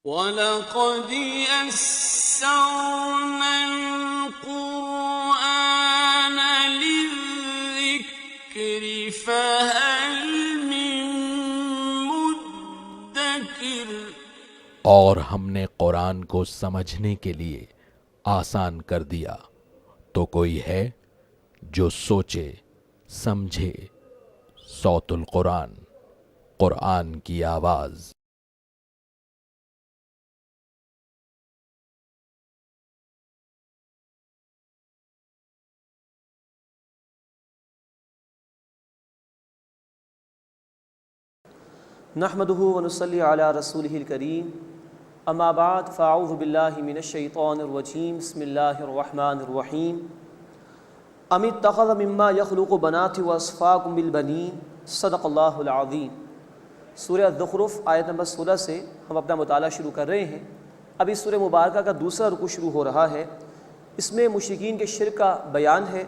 وَلَقَدْ يَسَّرْنَا الْقُرْآنَ لِلذِّكْرِ فَهَلْ مِن مُّدَّكِرٍ۔ اور ہم نے قرآن کو سمجھنے کے لیے آسان کر دیا، تو کوئی ہے جو سوچے سمجھے۔ صوت القرآن، قرآن کی آواز۔ نحمده ونصلي على رسوله الكريم اما بعد فاعوذ بالله من الشيطان الرجيم بسم الله الرحمن الرحيم ام اتخذ مما يخلق بنات واصفاكم بالبنين صدق اللہ العظیم۔ سورہ الزخرف آیت نمبر 16 سے ہم اپنا مطالعہ شروع کر رہے ہیں۔ اب اس سورہ مبارکہ کا دوسرا رکوع شروع ہو رہا ہے۔ اس میں مشرکین کے شرک کا بیان ہے،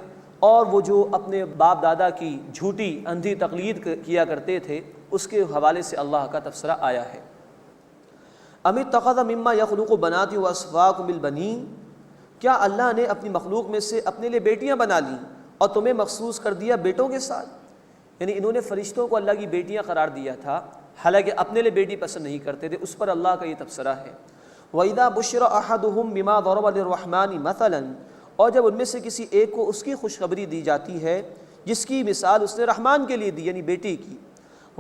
اور وہ جو اپنے باپ دادا کی جھوٹی اندھی تقلید کیا کرتے تھے، اس کے حوالے سے اللہ کا تبصرہ آیا ہے۔ ام اتخذ مما یخلق بنات واصفاکم بالبنین، کیا اللہ نے اپنی مخلوق میں سے اپنے لیے بیٹیاں بنا لیں اور تمہیں مخصوص کر دیا بیٹوں کے ساتھ؟ یعنی انہوں نے فرشتوں کو اللہ کی بیٹیاں قرار دیا تھا، حالانکہ اپنے لیے بیٹی پسند نہیں کرتے تھے۔ اس پر اللہ کا یہ تبصرہ ہے۔ وَإِذَا بُشِّرَ أَحَدُهُم بِمَا ضَرَبَ لِلرَّحْمَنِ مَثَلًا، اور جب ان میں سے کسی ایک کو اس کی خوشخبری دی جاتی ہے جس کی مثال اس نے رحمان کے لیے دی، یعنی بیٹی کی،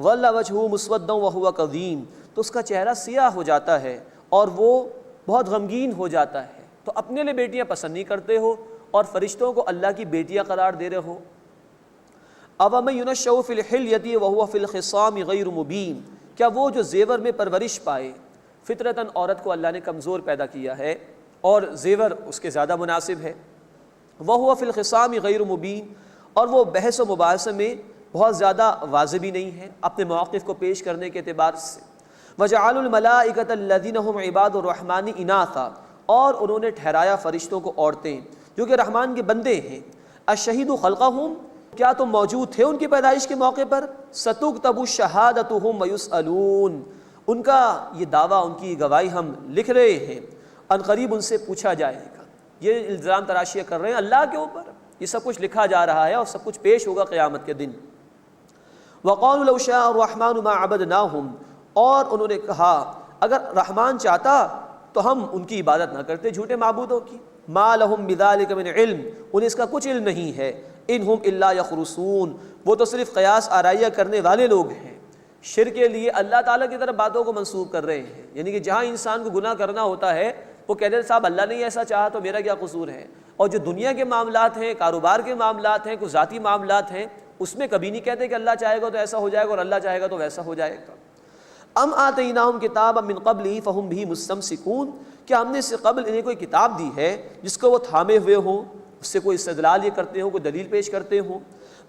ظَلَّ وَجْهُهُ مُسْوَدًّا وَهُوَ كَظِيمٌ، تو اس کا چہرہ سیاہ ہو جاتا ہے اور وہ بہت غمگین ہو جاتا ہے۔ تو اپنے لیے بیٹیاں پسند نہیں کرتے ہو اور فرشتوں کو اللہ کی بیٹیاں قرار دے رہے ہو۔ أَوَمَن يُنَشَّأُ فِي الْحِلْيَةِ وَهُوَ فِي الْخِصَامِ غَيْرُ مُبِينٍ، کیا وہ جو زیور میں پرورش پائے، فطرتاً عورت کو اللہ نے کمزور پیدا کیا ہے اور زیور اس کے زیادہ مناسب ہے۔ وَهُوَ فِي الْخِصَامِ غَيْرُ مُبِينٍ، اور وہ بحث و مباحثہ میں بہت زیادہ واضح بھی نہیں ہے اپنے مواقف کو پیش کرنے کے اعتبار سے۔ وَجَعَلُوا الْمَلَائِكَةَ الَّذِينَ هُمْ عِبَادُ الرَّحْمَنِ إِنَاثًا، اور انہوں نے ٹھہرایا فرشتوں کو عورتیں جو کہ رحمان کے بندے ہیں۔ الشہید خلقہم، کیا تم موجود تھے ان کی پیدائش کے موقع پر؟ ستکتب شہادتہم ویسألون، ان کا یہ دعویٰ، ان کی گواہی ہم لکھ رہے ہیں، ان قریب ان سے پوچھا جائے گا۔ یہ الزام تراشیاں کر رہے ہیں اللہ کے اوپر، یہ سب کچھ لکھا جا رہا ہے اور سب کچھ پیش ہوگا قیامت کے دن۔ وَقَالُوا لَوْ شَاءَ الرَّحْمَنُ مَا عَبَدْنَاهُمْ، اور انہوں نے کہا اگر رحمان چاہتا تو ہم ان کی عبادت نہ کرتے، جھوٹے معبودوں کی۔ مَا لَهُمْ بِذَلِكَ مِنْ عِلْم، انہیں اس کا کچھ علم نہیں ہے۔ إِنْ هُمْ إِلَّا يَخْرُصُونَ، وہ تو صرف قیاس آرائیہ کرنے والے لوگ ہیں۔ شرک کے لیے اللہ تعالیٰ کی طرف باتوں کو منسوب کر رہے ہیں، یعنی کہ جہاں انسان کو گناہ کرنا ہوتا ہے وہ کہتے ہیں صاحب اللہ نے ایسا چاہا تو میرا کیا قصور ہے۔ اور جو دنیا کے معاملات ہیں، کاروبار کے معاملات ہیں، کچھ ذاتی معاملات ہیں، اس میں کبھی نہیں کہتے کہ اللہ چاہے گا تو ایسا ہو جائے گا اور اللہ چاہے گا تو ویسا ہو جائے گا۔ ام آتیناہم کتابا من قبلہ فہم بہ مستمسکون، کیا ہم نے اس سے قبل انہیں کوئی کتاب دی ہے جس کو وہ تھامے ہوئے ہوں، اس سے کوئی استدلال یہ کرتے ہوں، کوئی دلیل پیش کرتے ہوں۔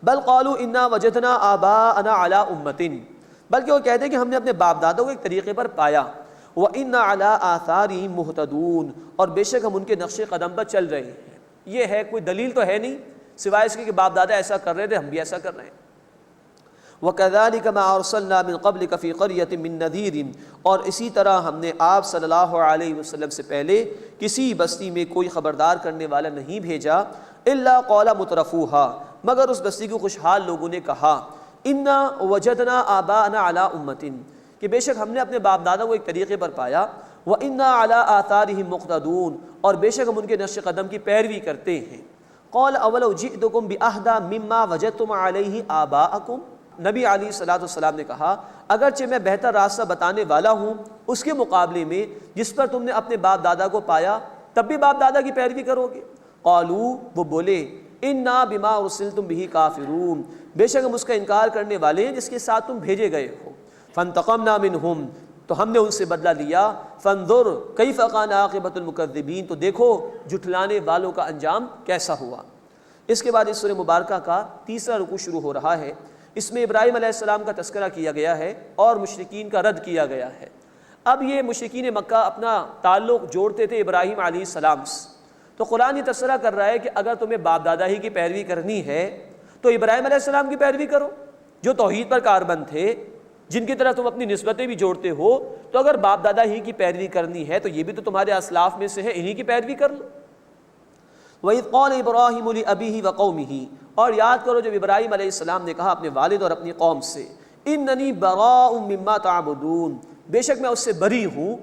بل قالوا انا وجدنا آباءنا علی امۃ، بلکہ وہ کہتے ہیں کہ ہم نے اپنے باپ دادوں کو ایک طریقے پر پایا۔ وَإِنَّا عَلَىٰ آثَارِهِمْ مُهْتَدُونَ، اور بے شک ہم ان کے نقش قدم پر چل رہے ہیں۔ یہ ہے، کوئی دلیل تو ہے نہیں سوائے اس کے کہ باپ دادا ایسا کر رہے تھے، ہم بھی ایسا کر رہے ہیں۔ وَكَذَلِكَ مَا أَرْسَلْنَا مِن قَبْلِكَ فِي قَرْيَةٍ مِّن نَذِيرٍ، اور اسی طرح ہم نے آپ صلی اللہ علیہ وسلم سے پہلے کسی بستی میں کوئی خبردار کرنے والا نہیں بھیجا، إِلَّا قَالَ مُتْرَفُوهَا، مگر اس بستی کو خوشحال لوگوں نے کہا، إِنَّا وَجَدْنَا آبَاءَنَا عَلَىٰ أُمَّةٍ، کہ بے شک ہم نے اپنے باپ دادا کو ایک طریقے پر پایا۔ وَإِنَّا عَلَىٰ آثَارِهِمْ مُقْتَدُونَ، اور بے شک ہم ان کے نقش قدم کی پیروی کرتے ہیں۔ قَالَ أَوَلَوْ جِئْتُكُمْ بِأَهْدَىٰ مِمَّا وَجَدتُّمْ عَلَيْهِ آبَاءَكُمْ، نبی علیہ السلام نے کہا اگرچہ میں بہتر راستہ بتانے والا ہوں اس کے مقابلے میں جس پر تم نے اپنے باپ دادا کو پایا، تب بھی باپ دادا کی پیروی کرو گے۔ قالوا، وہ بولے، انا بما ارسلتم به کافرون، بے شک ہم اس کا انکار کرنے والے ہیں جس کے ساتھ تم بھیجے گئے ہو۔ فانتقمنا منہم، تو ہم نے ان سے بدلہ لیا۔ فانظر کیف کان عاقبۃ المکذبین، تو دیکھو جھٹلانے والوں کا انجام کیسا ہوا۔ اس کے بعد اس سورہ مبارکہ کا تیسرا رکوع شروع ہو رہا ہے۔ اس میں ابراہیم علیہ السلام کا تذکرہ کیا گیا ہے اور مشرکین کا رد کیا گیا ہے۔ اب یہ مشرکین مکہ اپنا تعلق جوڑتے تھے ابراہیم علیہ السلام سے، تو قرآن یہ تذکرہ کر رہا ہے کہ اگر تمہیں باپ دادا ہی کی پیروی کرنی ہے تو ابراہیم علیہ السلام کی پیروی کرو جو توحید پر کاربند تھے، جن کی طرح تم اپنی نسبتیں بھی جوڑتے ہو، تو اگر باپ دادا ہی کی پیروی کرنی ہے تو یہ بھی تو تمہارے اسلاف میں سے ہے، انہی کی پیروی کر لو۔ وَإِذْ قَالَ إِبْرَاهِيمُ لِأَبِيهِ وَقَوْمِهِ، اور یاد کرو جب ابراہیم علیہ السلام نے کہا اپنے والد اور اپنی قوم سے، إِنَّنِي بَرَاءٌ مِّمَّا تَعْبُدُونَ، بے شک میں اس سے بری ہوں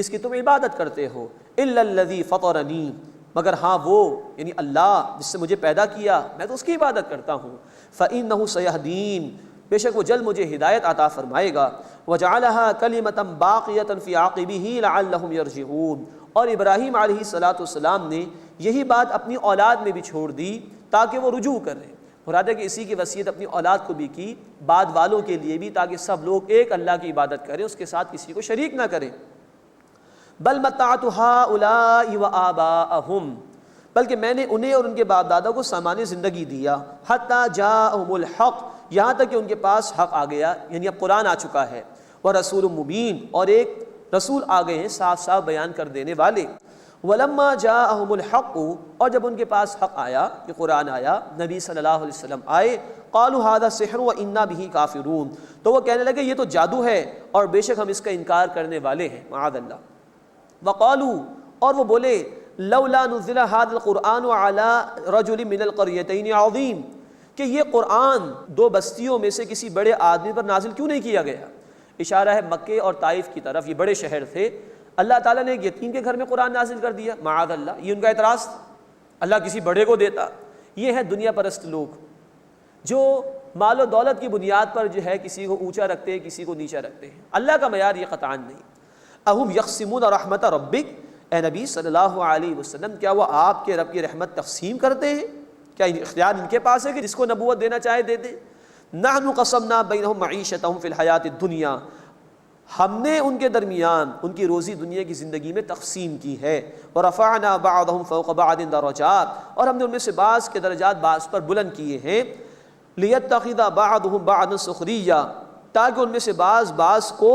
جس کی تم عبادت کرتے ہو، إِلَّا الَّذِي فَطَرَنِي، مگر ہاں وہ یعنی اللہ جس سے مجھے پیدا کیا میں تو اس کی عبادت کرتا ہوں، فَإِنَّهُ سَيَهْدِينِ، بے شک وہ جلد مجھے ہدایت عطا فرمائے گا، وَجَعَلَهَا كَلِمَةً بَاقِيَةً فِي عَقِبِهِ لَعَلَّهُمْ يَرْجِعُونَ، اور ابراہیم علیہ السلام نے یہی بات اپنی اولاد میں بھی چھوڑ دی تاکہ وہ رجوع کریں۔ مراد ہے کہ اسی کی وصیت اپنی اولاد کو بھی کی، بعد والوں کے لیے بھی، تاکہ سب لوگ ایک اللہ کی عبادت کریں، اس کے ساتھ کسی کو شریک نہ کریں۔ بل متعت هؤلاء وآباءهم، بلکہ میں نے انہیں اور ان کے باپ دادا کو سامان زندگی دیا، حتی جاءهم الحق، یہاں تک کہ ان کے پاس حق آ گیا، یعنی اب قرآن آ چکا ہے، ورسول مبین، اور ایک رسول آ گئے ہیں صاف صاف بیان کر دینے والے۔ ولما جاءهم الحق، اور جب ان کے پاس حق آیا کہ قرآن آیا، نبی صلی اللہ علیہ وسلم آئے، قالوا هذا سحر وانا به کافرون، تو وہ کہنے لگے یہ تو جادو ہے اور بے شک ہم اس کا انکار کرنے والے ہیں، معاذ اللہ۔ وقالوا، اور وہ بولے، لولا نزل هذا القرآن على رجل من القريتين عظيم، کہ یہ قرآن دو بستیوں میں سے کسی بڑے آدمی پر نازل کیوں نہیں کیا گیا؟ اشارہ ہے مکے اور طائف کی طرف، یہ بڑے شہر تھے، اللہ تعالیٰ نے ایک یتیم کے گھر میں قرآن نازل کر دیا، معاذ اللہ، یہ ان کا اعتراض تھا، اللہ کسی بڑے کو دیتا۔ یہ ہے دنیا پرست لوگ جو مال و دولت کی بنیاد پر جو ہے کسی کو اونچا رکھتے ہیں، کسی کو نیچا رکھتے ہیں، اللہ کا معیار یہ قطعاً نہیں۔ اہم یقسمون رحمت ربک، اے نبی صلی اللہ علیہ وسلم کیا وہ آپ کے رب کی رحمت تقسیم کرتے ہیں؟ کیا اختیار ان کے پاس ہے کہ جس کو نبوت دینا چاہے دے دے؟ نحن قسمنا بینہم معیشتہم فی الحیات الدنیا، ہم نے ان کے درمیان ان کی روزی دنیا کی زندگی میں تقسیم کی ہے، ورفعنا بعضهم فوق بعض درجات، اور ہم نے ان میں سے بعض کے درجات بعض پر بلند کیے ہیں، لیتخذ بعضهم بعضا سخریا، تاکہ ان میں سے بعض کو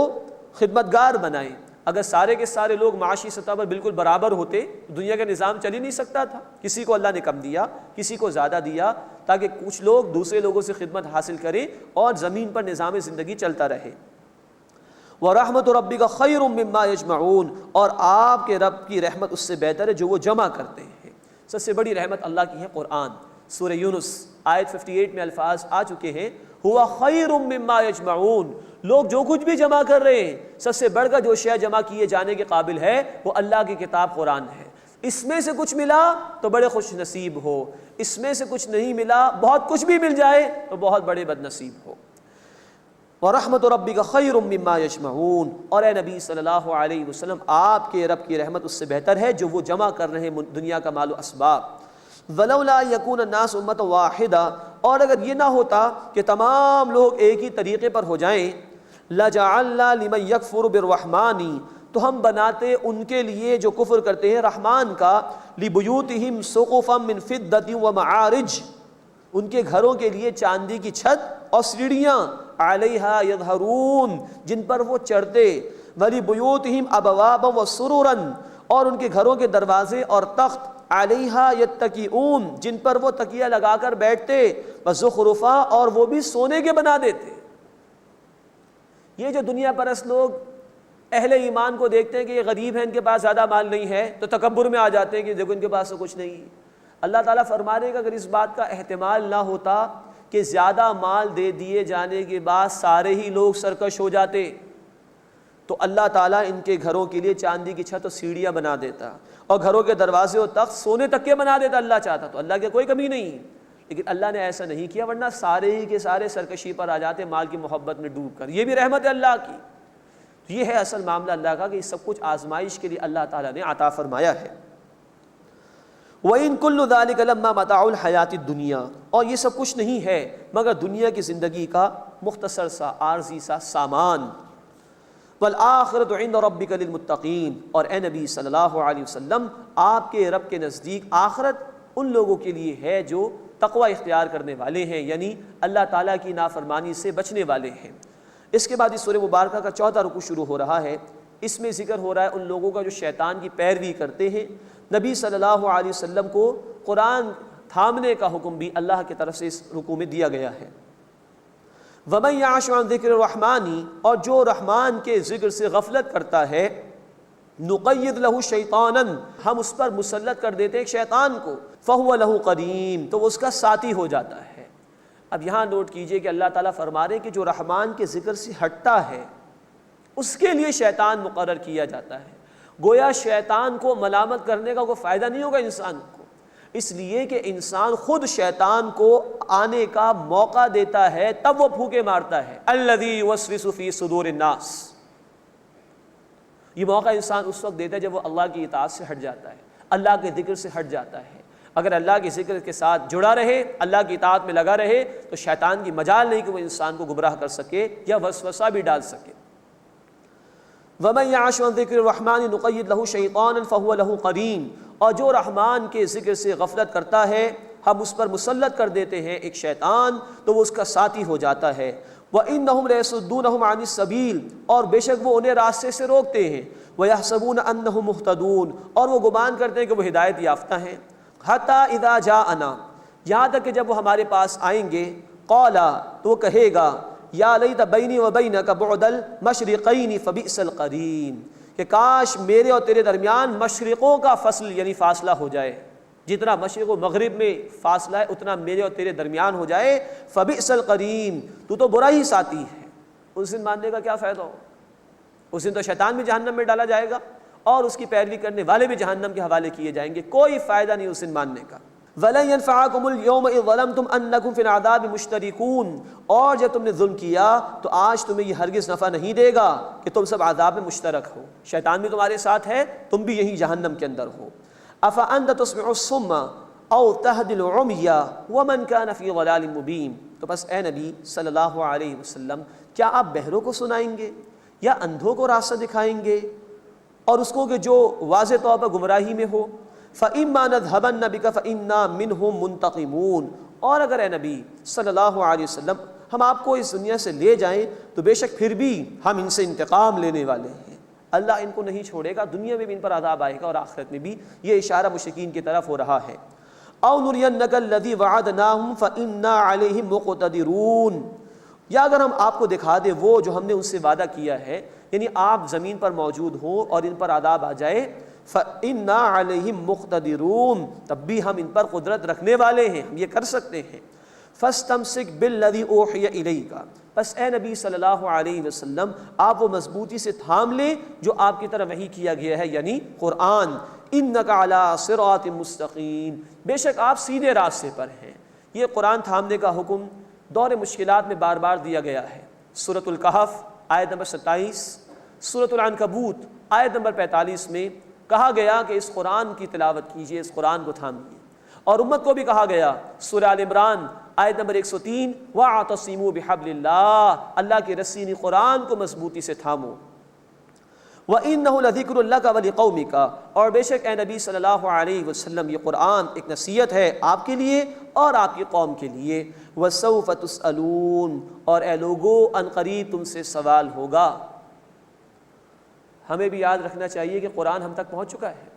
خدمتگار بنائیں۔ اگر سارے کے سارے لوگ معاشی سطح پر بالکل برابر ہوتے دنیا کا نظام چل ہی نہیں سکتا تھا، کسی کو اللہ نے کم دیا، کسی کو زیادہ دیا، تاکہ کچھ لوگ دوسرے لوگوں سے خدمت حاصل کریں اور زمین پر نظام زندگی چلتا رہے۔ وَرَحْمَةُ رَبِّكَ خَيْرٌ مِّمَّا يَجْمَعُونَ، اور آپ کے رب کی رحمت اس سے بہتر ہے جو وہ جمع کرتے ہیں۔ سب سے بڑی رحمت اللہ کی ہے قرآن۔ سورہ یونس آیت 58 میں الفاظ آ چکے ہیں، ہوا خیر مما یجمعون، لوگ جو کچھ بھی جمع کر رہے ہیں سب سے بڑھ کر جو شے جمع کیے جانے کے قابل ہے وہ اللہ کی کتاب قرآن ہے۔ اس میں سے کچھ ملا تو بڑے خوش نصیب ہو، اس میں سے کچھ نہیں ملا، بہت کچھ بھی مل جائے تو بہت بڑے بد نصیب ہو۔ وَرَحْمَةُ رَبِّكَ خَيْرٌ مِّمَّا يَجْمَعُونَ، اور اے نبی صلی اللہ علیہ وسلم آپ کے رب کی رحمت اس سے بہتر ہے جو وہ جمع کر رہے ہیں دنیا کا مال و اسباب۔ وَلَوْلَا يَكُونَ النَّاسُ أُمَّةً وَاحِدَةً، اور اگر یہ نہ ہوتا کہ تمام لوگ ایک ہی طریقے پر ہو جائیں، لَجَعَلْنَا لِمَن يَكْفُرُ بِالرَّحْمَٰنِ، تو ہم بناتے ان کے لیے جو کفر کرتے ہیں رحمان کا، لِبُيُوتِهِمْ سُقُفًا مِّن فِضَّةٍ وَمَعَارِجَ، ان کے گھروں کے لیے چاندی کی چھت اور سیڑھیاں، علیہا یظہرون، جن پر وہ چڑھتے، وَلِبُيُوتِهِمْ أَبْوَابًا وَسُرُرًا، اور ان کے گھروں کے دروازے اور تخت، علیہا یتکئون، جن پر وہ تکیہ لگا کر بیٹھتے، وزخرفا، اور وہ بھی سونے کے بنا دیتے۔ یہ جو دنیا پرست لوگ اہل ایمان کو دیکھتے ہیں کہ یہ غریب ہیں، ان کے پاس زیادہ مال نہیں ہے، تو تکبر میں آ جاتے ہیں کہ دیکھو ان کے پاس تو کچھ نہیں۔ اللہ تعالیٰ فرما رہے کہ اگر اس بات کا احتمال نہ ہوتا کہ زیادہ مال دے دیے جانے کے بعد سارے ہی لوگ سرکش ہو جاتے، تو اللہ تعالیٰ ان کے گھروں کے لیے چاندی کی چھت اور سیڑھیاں بنا دیتا، اور گھروں کے دروازے اور تخت سونے تک کے بنا دیتا، اللہ چاہتا تو۔ اللہ کی کوئی کمی نہیں، لیکن اللہ نے ایسا نہیں کیا، ورنہ سارے ہی کے سارے سرکشی پر آ جاتے مال کی محبت میں ڈوب کر۔ یہ بھی رحمت ہے اللہ کی۔ یہ ہے اصل معاملہ اللہ کا کہ یہ سب کچھ آزمائش کے لیے اللہ تعالیٰ نے عطا فرمایا ہے۔ وَإِن كُلُّ ذَلِكَ لَمَّا مَتَاعُ الْحَيَاةِ الدُّنْيَا، اور یہ سب کچھ نہیں ہے مگر دنیا کی زندگی کا مختصر سا عارضی سا سامان۔ وَالْآخِرَةُ عِندَ رَبِّكَ لِلْمُتَّقِينَ، اور اے نبی صلی اللہ علیہ وسلم آپ کے رب کے نزدیک آخرت ان لوگوں کے لیے ہے جو تقوی اختیار کرنے والے ہیں، یعنی اللہ تعالیٰ کی نافرمانی سے بچنے والے ہیں۔ اس کے بعد اس سورہ مبارکہ کا چوتھا رکوع شروع ہو رہا ہے۔ اس میں ذکر ہو رہا ہے ان لوگوں کا جو شیطان کی پیروی کرتے ہیں۔ نبی صلی اللہ علیہ وسلم کو قرآن تھامنے کا حکم بھی اللہ کی طرف سے اس رکوع میں دیا گیا ہے۔ وَمَن يَعْشُ عَن ذِكْرِ الرَّحْمَنِ، اور جو رحمان کے ذکر سے غفلت کرتا ہے، نُقَيِّضْ لَهُ شَيْطَانًا، ہم اس پر مسلط کر دیتے ایک شیطان کو، فَهُوَ لَهُ قَرِينٌ، تو وہ اس کا ساتھی ہو جاتا ہے۔ اب یہاں نوٹ کیجئے کہ اللہ تعالیٰ فرما رہے ہیں کہ جو رحمان کے ذکر سے ہٹتا ہے اس کے لیے شیطان مقرر کیا جاتا ہے۔ گویا شیطان کو ملامت کرنے کا کوئی فائدہ نہیں ہوگا انسان کو، اس لیے کہ انسان خود شیطان کو آنے کا موقع دیتا ہے، تب وہ پھونکے مارتا ہے۔ الذی یوسوس فی صدور الناس، یہ موقع انسان اس وقت دیتا ہے جب وہ اللہ کی اطاعت سے ہٹ جاتا ہے، اللہ کے ذکر سے ہٹ جاتا ہے۔ اگر اللہ کے ذکر کے ساتھ جڑا رہے، اللہ کی اطاعت میں لگا رہے، تو شیطان کی مجال نہیں کہ وہ انسان کو گمراہ کر سکے یا وسوسہ بھی ڈال سکے۔ وَمَن يَعْشُ عَن ذِكْرِ الرَّحْمَنِ نُقَيِّضْ لَهُ شَيْطَانًا فَهُوَ لَهُ قَرِينٌ، اور جو رحمان کے ذکر سے غفلت کرتا ہے ہم اس پر مسلط کر دیتے ہیں ایک شیطان، تو وہ اس کا ساتھی ہو جاتا ہے۔ وَإِنَّهُمْ لَيَصُدُّونَهُمْ عَنِ السَّبِيلِ، اور بے شک وہ انہیں راستے سے روکتے ہیں۔ وَيَحْسَبُونَ أَنَّهُمْ مُهْتَدُونَ، اور وہ گمان کرتے ہیں کہ وہ ہدایت یافتہ ہیں۔ حَتَّى إِذَا جَاءَنَا، یہاں تک کہ جب وہ ہمارے پاس آئیں گے، قَالَ، تو وہ کہے گا، یا لیت بینی و بینک بعد المشرقین فبئس القرین، کہ کاش میرے اور تیرے درمیان مشرقوں کا فصل یعنی فاصلہ ہو جائے، جتنا مشرق و مغرب میں فاصلہ ہے اتنا میرے اور تیرے درمیان ہو جائے۔ فبئس القرین، تو برا ہی ساتھی ہے۔ اس دن ماننے کا کیا فائدہ ہو؟ اس دن تو شیطان بھی جہنم میں ڈالا جائے گا اور اس کی پیروی کرنے والے بھی جہنم کے حوالے کیے جائیں گے، کوئی فائدہ نہیں اس دن ماننے کا۔ وَلَن يَنفَعَكُمُ الْيَوْمَ إِذْ ظَلَمْتُمْ أَنَّكُمْ فِي الْعَذَابِ مُشْتَرِكُونَ، اور جب تم نے ظلم کیا تو آج تمہیں یہ ہرگز نفع نہیں دے گا کہ تم سب عذاب میں مشترک ہو، شیطان بھی تمہارے ساتھ ہے، تم بھی یہیں جہنم کے اندر ہو۔ أَفَأَنْتَ تُسْمِعُ الصُّمَّ أَوْ تَهْدِي الْعُمْيَ وَمَنْ كَانَ فِي ضَلَالٍ مُبِينٍ، تو بس اے نبی صلی اللہ علیہ وسلم، کیا آپ بہروں کو سنائیں گے یا اندھوں کو راستہ دکھائیں گے، اور اس کو کہ جو واضح طور پر گمراہی میں ہو؟ فَإِمَّا نَذْهَبَنَّ بِكَ فَإِنَّا مِنْهُمْ مُنْتَقِمُونَ، اور اگر اے نبی صلی اللہ علیہ وسلم ہم آپ کو اس دنیا سے لے جائیں تو بے شک پھر بھی ہم ان سے انتقام لینے والے ہیں، اللہ ان کو نہیں چھوڑے گا، دنیا میں بھی ان پر عذاب آئے گا اور آخرت میں بھی۔ یہ اشارہ مشرکین کی طرف ہو رہا ہے۔ أَوْ نُرِيَنَّكَ الَّذِي وَعَدْنَاهُمْ فَإِنَّا عَلَيْهِمْ مُقْتَدِرُونَ، یا اگر ہم آپ کو دکھا دے وہ جو ہم نے ان سے وعدہ کیا ہے، یعنی آپ زمین پر موجود ہوں اور ان پر عذاب آ جائے، فَإِنَّا عَلَيْهِمْ مُقْتَدِرُونَ، تب بھی ہم ان پر قدرت رکھنے والے ہیں، ہم یہ کر سکتے ہیں۔ فَاسْتَمْسِكْ بِالَّذِي أُوحِيَ إِلَيْكَ، بس اے نبی صلی اللہ علیہ وسلم آپ وہ مضبوطی سے تھام لیں جو آپ کی طرف وحی کیا گیا ہے، یعنی قرآن۔ إِنَّكَ عَلَىٰ صِرَاطٍ مُسْتَقِيمٍ، بے شک آپ سیدھے راستے پر ہیں۔ یہ قرآن تھامنے کا حکم دور مشکلات میں بار بار دیا گیا ہے۔ سورۃ الکہف آیت نمبر 27، سورۃ العنکبوت آیت نمبر 45 میں کہا گیا کہ اس قرآن کی تلاوت کیجئے، اس قرآن کو تھامیے، اور امت کو بھی کہا گیا سورہ آل عمران آیت نمبر 103، وَاعْتَصِمُوا بِحَبْلِ اللَّهِ، اللہ کی رسی قرآن کو مضبوطی سے تھامو۔ وَإِنَّهُ لَذِكْرٌ لَكَ وَلِقَوْمِكَ، اور بے شک اے نبی صلی اللہ علیہ وسلم یہ قرآن ایک نصیحت ہے آپ کے لیے اور آپ کی قوم کے لیے۔ وَسَوْفَ تُسْأَلُونَ، اور اے لوگو ان قریب تم سے سوال ہوگا۔ ہمیں بھی یاد رکھنا چاہیے کہ قرآن ہم تک پہنچ چکا ہے،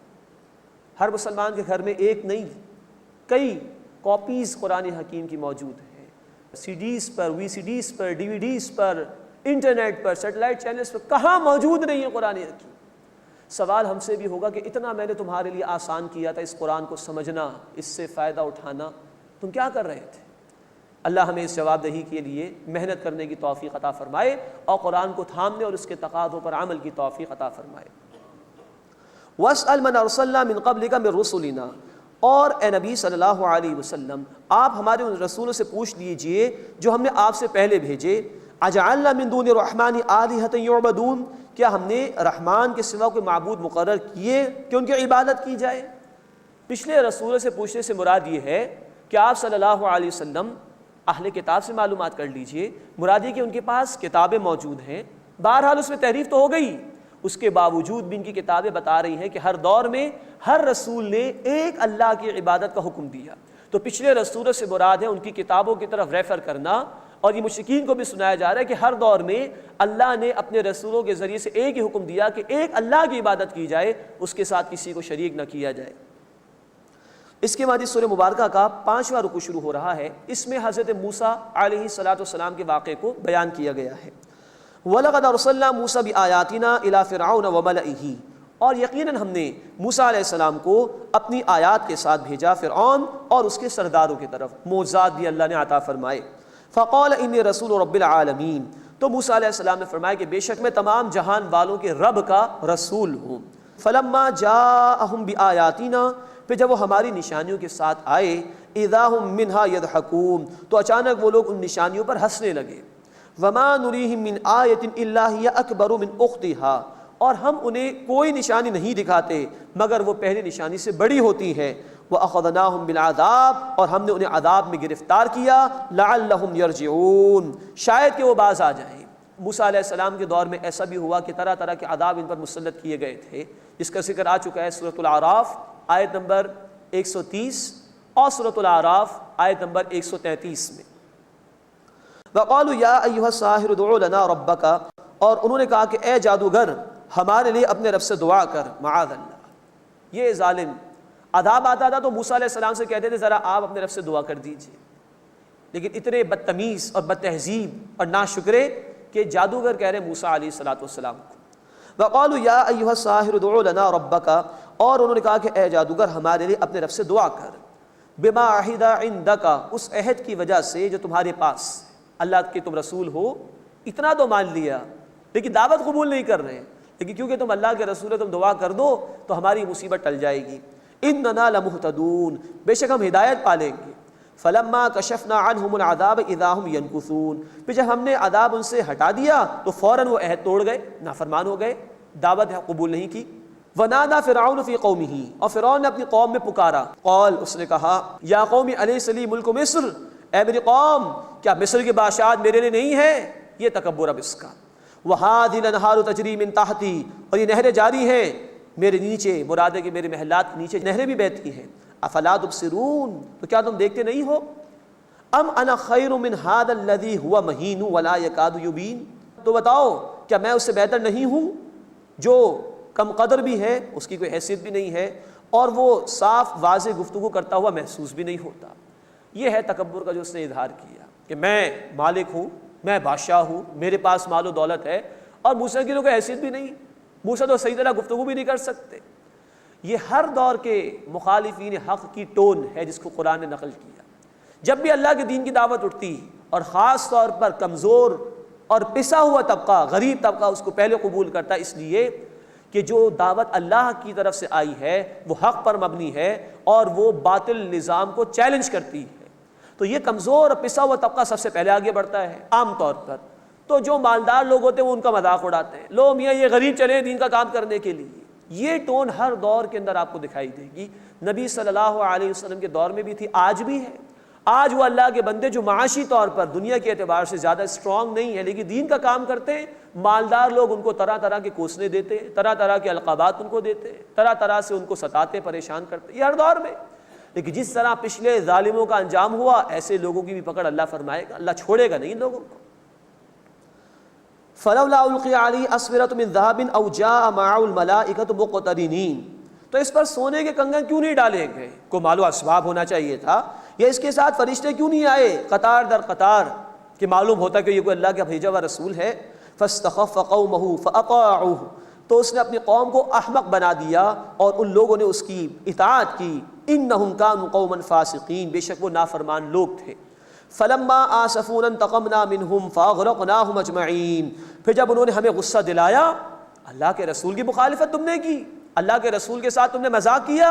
ہر مسلمان کے گھر میں ایک نہیں کئی کاپیز قرآن حکیم کی موجود ہیں، سی ڈیز پر، وی سی ڈیز پر، ڈی وی ڈیز پر، انٹرنیٹ پر، سیٹلائٹ چینلز پر، کہاں موجود نہیں ہے قرآن حکیم۔ سوال ہم سے بھی ہوگا کہ اتنا میں نے تمہارے لیے آسان کیا تھا اس قرآن کو سمجھنا، اس سے فائدہ اٹھانا، تم کیا کر رہے تھے؟ اللہ ہمیں اس جواب دہی کے لیے محنت کرنے کی توفیق عطا فرمائے اور قرآن کو تھامنے اور اس کے تقاضوں پر عمل کی توفیق عطا فرمائے۔ وَاسْأَلْ مَنْ أَرْسَلْنَا مِنْ قَبْلِكَ مِنْ رُسُلِنَا، اور اے نبی صلی اللہ علیہ وسلم آپ ہمارے ان رسولوں سے پوچھ لیجئے جو ہم نے آپ سے پہلے بھیجے۔ اجعلنا من دون الرحمن آلہۃ یعبدون، کیا ہم نے رحمان کے سوا کوئی معبود مقرر کیے کہ ان کی عبادت کی جائے؟ پچھلے رسولوں سے پوچھنے سے مراد یہ ہے کہ آپ صلی اللہ علیہ وسلم اہل کتاب سے معلومات کر لیجئے، مراد یہ کہ ان کے پاس کتابیں موجود ہیں، بہرحال اس میں تحریف تو ہو گئی، اس کے باوجود بھی ان کی کتابیں بتا رہی ہیں کہ ہر دور میں ہر رسول نے ایک اللہ کی عبادت کا حکم دیا۔ تو پچھلے رسولوں سے مراد ہے ان کی کتابوں کی طرف ریفر کرنا، اور یہ مشرکین کو بھی سنایا جا رہا ہے کہ ہر دور میں اللہ نے اپنے رسولوں کے ذریعے سے ایک ہی حکم دیا کہ ایک اللہ کی عبادت کی جائے، اس کے ساتھ کسی کو شریک نہ کیا جائے۔ اس کے بعد اس سورہ مبارکہ کا 5واں رکوع شروع ہو رہا ہے. اس میں حضرت موسیٰ علیہ السلام کے واقعے کو بیان کیا گیا ہے. وَلَقَدْ أَرْسَلْنَا مُوسَىٰ بِآيَاتِنَا إِلَىٰ فِرْعَوْنَ وَمَلَئِهِ، اور یقیناً ہم نے موسیٰ علیہ السلام کو اپنی آیات کے ساتھ بھیجا فرعون اور اس کے سرداروں کی طرف، معجزات بھی اللہ نے عطا فرمائے. فَقَالَ إِنِّي رَسُولُ رَبِّ الْعَالَمِينَ، تو موسیٰ علیہ السلام نے فرمایا کہ بے شک میں تمام جہان والوں کے رب کا رسول ہوں. فَلَمَّا جَاءَهُم بِآيَاتِنَا، پھر جب وہ ہماری نشانیوں کے ساتھ آئے، اِذَا هُم مِّنْهَا يَضْحَكُونَ، تو اچانک وہ لوگ ان نشانیوں پر ہنسنے لگے. وَمَا نُرِيهِم مِّنْ آيَةٍ إِلَّا هِيَ أَكْبَرُ مِنْ أُخْتِهَا، اور ہم انہیں کوئی نشانی نہیں دکھاتے مگر وہ پہلی نشانی سے بڑی ہوتی ہے. وَأَخَذْنَاهُمْ بِالْعَذَابِ، اور ہم نے انہیں عذاب میں گرفتار کیا. لَعَلَّهُمْ يَرْجِعُونَ، شاید کہ وہ باز آ جائیں. موسیٰ علیہ السلام کے دور میں ایسا بھی ہوا کہ طرح طرح کے عذاب ان پر مسلط کیے گئے تھے، جس کا ذکر آ چکا ہے سورۃ الاعراف آیت نمبر 130 اور سورۃ الاعراف آیت نمبر 133 میں. وَقَالُوا يَا أَيُّهَا السَّاحِرُ ادْعُ لَنَا رَبَّكَ، اور انہوں نے کہا کہ اے جادوگر ہمارے لیے اپنے رب سے دعا کر. معاذ اللہ، یہ ظالم عذاب آتا تھا تو موسیٰ علیہ السلام سے کہتے تھے ذرا آپ اپنے رب سے دعا کر دیجئے، لیکن اتنے بدتمیز اور بد تہذیب اور ناشکرے کہ جادوگر کہہ رہے موسیٰ علیہ السلام کو. وَقَالُوا يَا أَيُّهَا السَّاحِرُ ادْعُ لَنَا رَبَّكَ، اور انہوں نے کہا کہ اے جادوگر ہمارے لیے اپنے رب سے دعا کر. بِمَا عَهِدَ عِندَكَ، اس عہد کی وجہ سے جو تمہارے پاس، اللہ کے تم رسول ہو، اتنا تو مان لیا لیکن دعوت قبول نہیں کر رہے، لیکن کیونکہ تم اللہ کے رسول تم دعا کر دو تو ہماری مصیبت ٹل جائے گی. اِنَّنَا لَمُهْتَدُونَ، بے شک ہم ہدایت پالیں گے. فَلَمَّا كَشَفْنَا عَنْهُمُ الْعَذَابَ إِذَا هُمْ يَنْكُثُونَ، پھر جب ہم نے عذاب ان سے ہٹا دیا تو فوراً وہ عہد توڑ گئے، نافرمان ہو گئے، دعوت قبول نہیں کی. وَنَادَى فِرْعَوْنُ فِي قَوْمِهِ، اور فرعون نے اپنی قوم میں پکارا. قال، اس نے کہا، یا قوم أَلَيْسَ لِي مُلْكُ مصر، اے میری قوم کیا مصر کی بادشاہت میرے لیے نہیں ہے؟ یہ تکبر اب اس کا. وَهَٰذِهِ الْأَنْهَارُ تَجْرِي مِن تَحْتِي، اور یہ نہریں جاری ہیں میرے نیچے، مراد ہے کہ میرے محلات کے نیچے نہریں بھی بہتی ہیں. افلا تبصرون، تو کیا تم دیکھتے نہیں ہو؟ ام انا خیر من هذا الذي هو مہین ولا يكاد يبین، تو بتاؤ کیا میں اس سے بہتر نہیں ہوں جو کم قدر بھی ہے، اس کی کوئی حیثیت بھی نہیں ہے، اور وہ صاف واضح گفتگو کرتا ہوا محسوس بھی نہیں ہوتا. یہ ہے تکبر کا جو اس نے اظہار کیا کہ میں مالک ہوں، میں بادشاہ ہوں، میرے پاس مال و دولت ہے، اور موسیٰ کی کوئی حیثیت بھی نہیں، موسیٰ تو صحیح طرح گفتگو بھی نہیں کر سکتے. یہ ہر دور کے مخالفین حق کی ٹون ہے جس کو قرآن نے نقل کیا. جب بھی اللہ کے دین کی دعوت اٹھتی اور خاص طور پر کمزور اور پسا ہوا طبقہ، غریب طبقہ اس کو پہلے قبول کرتا، اس لیے کہ جو دعوت اللہ کی طرف سے آئی ہے وہ حق پر مبنی ہے اور وہ باطل نظام کو چیلنج کرتی ہے. تو یہ کمزور اور پسا ہوا طبقہ سب سے پہلے آگے بڑھتا ہے عام طور پر. تو جو مالدار لوگ ہوتے ہیں وہ ان کا مذاق اڑاتے ہیں، لو میاں یہ غریب چلے دین کا کام کرنے کے لیے. یہ ٹون ہر دور کے اندر آپ کو دکھائی دے گی. نبی صلی اللہ علیہ وسلم کے دور میں بھی تھی، آج بھی ہے. آج وہ اللہ کے بندے جو معاشی طور پر دنیا کے اعتبار سے زیادہ اسٹرانگ نہیں ہے لیکن دین کا کام کرتے ہیں، مالدار لوگ ان کو طرح طرح کے کوسنے دیتے ہیں، طرح طرح کے القابات ان کو دیتے ہیں، طرح طرح سے ان کو ستاتے پریشان کرتے، یہ ہر دور میں. لیکن جس طرح پچھلے ظالموں کا انجام ہوا ایسے لوگوں کی بھی پکڑ اللہ فرمائے گا، اللہ چھوڑے گا نہیں ان لوگوں کو. فَلَوْلَا أُلْقِيَ عَلَيْهِ أَسْوِرَةٌ مِّن ذَهَبٍ أَوْ جَاءَ مَعَهُ الْمَلَائِكَةُ مُقْتَرِنِينَ، تو اس پر سونے کے کنگن کیوں نہیں ڈالے گئے؟ کوئی مال و اسباب ہونا چاہیے تھا. یا اس کے ساتھ فرشتے کیوں نہیں آئے قطار در قطار کہ معلوم ہوتا کہ یہ کوئی اللہ کا بھیجا ہوا رسول ہے. فَاسْتَخَفَّ قَوْمَهُ فَأَطَاعُوهُ، تو اس نے اپنی قوم کو احمق بنا دیا اور ان لوگوں نے اس کی اطاعت کی. إِنَّهُمْ كَانُوا قَوْمًا فَاسِقِينَ، بے شک وہ نافرمان لوگ تھے. فَلَمَّا آسَفُونَا انتَقَمْنَا مِنْهُمْ فَأَغْرَقْنَاهُمْ أَجْمَعِينَ، پھر جب انہوں نے ہمیں غصہ دلایا، اللہ کے رسول کی مخالفت تم نے کی، اللہ کے رسول کے ساتھ تم نے مذاق کیا،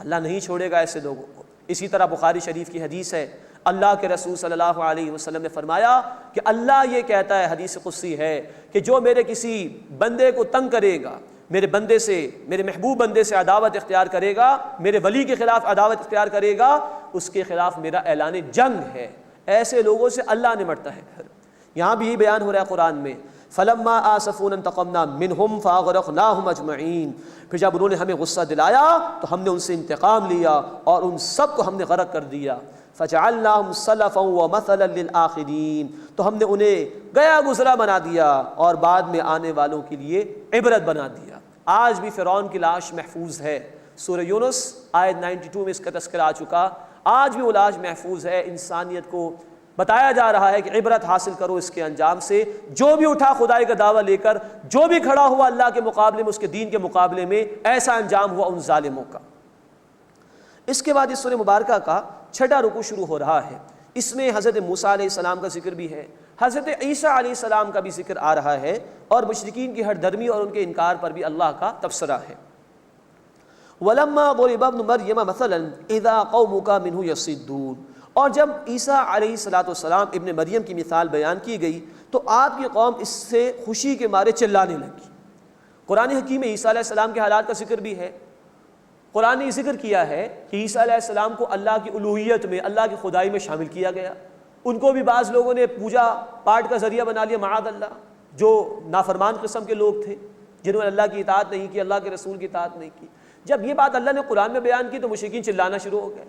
اللہ نہیں چھوڑے گا ایسے لوگوں کو. اسی طرح بخاری شریف کی حدیث ہے، اللہ کے رسول صلی اللہ علیہ وسلم نے فرمایا کہ اللہ یہ کہتا ہے، حدیث قدسی ہے، کہ جو میرے کسی بندے کو تنگ کرے گا، میرے بندے سے، میرے محبوب بندے سے عداوت اختیار کرے گا، میرے ولی کے خلاف عداوت اختیار کرے گا، اس کے خلاف میرا اعلان جنگ ہے. ایسے لوگوں سے اللہ نمٹتا ہے. یہاں بھی یہ بیان ہو رہا ہے قرآن میں، فَلَمَّا آسَفُونَا انتَقَمْنَا مِنْهُمْ فَأَغْرَقْنَاهُمْ أَجْمَعِينَ، پھر جب انہوں نے ہمیں غصہ دلایا تو ہم نے ان سے انتقام لیا اور ان سب کو ہم نے غرق کر دیا. فَجَعَلْنَاهُمْ سَلَفًا وَمَثَلًا لِلْآخِرِينَ، تو ہم نے انہیں گیا گزرا بنا دیا اور بعد میں آنے والوں کے لیے عبرت بنا دیا. آج بھی فرعون کی لاش محفوظ ہے، سورہ یونس آیت 92 میں اس کا تذکرہ آ چکا. آج بھی علاج محفوظ ہے. انسانیت کو بتایا جا رہا ہے کہ عبرت حاصل کرو اس کے انجام سے. جو بھی اٹھا خدائی کا دعویٰ لے کر, جو بھی کھڑا ہوا اللہ کے مقابلے میں, اس کے دین کے مقابلے میں, ایسا انجام ہوا ان ظالموں کا. اس کے بعد اس سورہ مبارکہ کا 6واں رکوع شروع ہو رہا ہے. اس میں حضرت موسیٰ علیہ السلام کا ذکر بھی ہے, حضرت عیسیٰ علیہ السلام کا بھی ذکر آ رہا ہے, اور مشرکین کی ہر درمی اور ان کے انکار پر بھی اللہ کا تبصرہ ہے. وَلَمَّا ضُرِبَ ابْنُ مَرْيَمَ مَثَلًا إِذَا قَوْمُكَ مِنْهُ يَصِدُّونَ. اور جب عیسیٰ علیہ السلام ابن مریم کی مثال بیان کی گئی تو آپ کی قوم اس سے خوشی کے مارے چلانے لگی. قرآن حکیم میں عیسیٰ علیہ السلام کے حالات کا ذکر بھی ہے. قرآن نے ذکر کیا ہے کہ عیسیٰ علیہ السلام کو اللہ کی الوہیت میں, اللہ کی خدائی میں شامل کیا گیا. ان کو بھی بعض لوگوں نے پوجا پاٹ کا ذریعہ بنا لیا, معاذ اللہ, جو نافرمان قسم کے لوگ تھے جنہوں نے اللہ کی اطاعت نہیں کی, اللہ کے رسول کی اطاعت نہیں کی. جب یہ بات اللہ نے قرآن میں بیان کی تو مشرکین چلانا شروع ہو گئے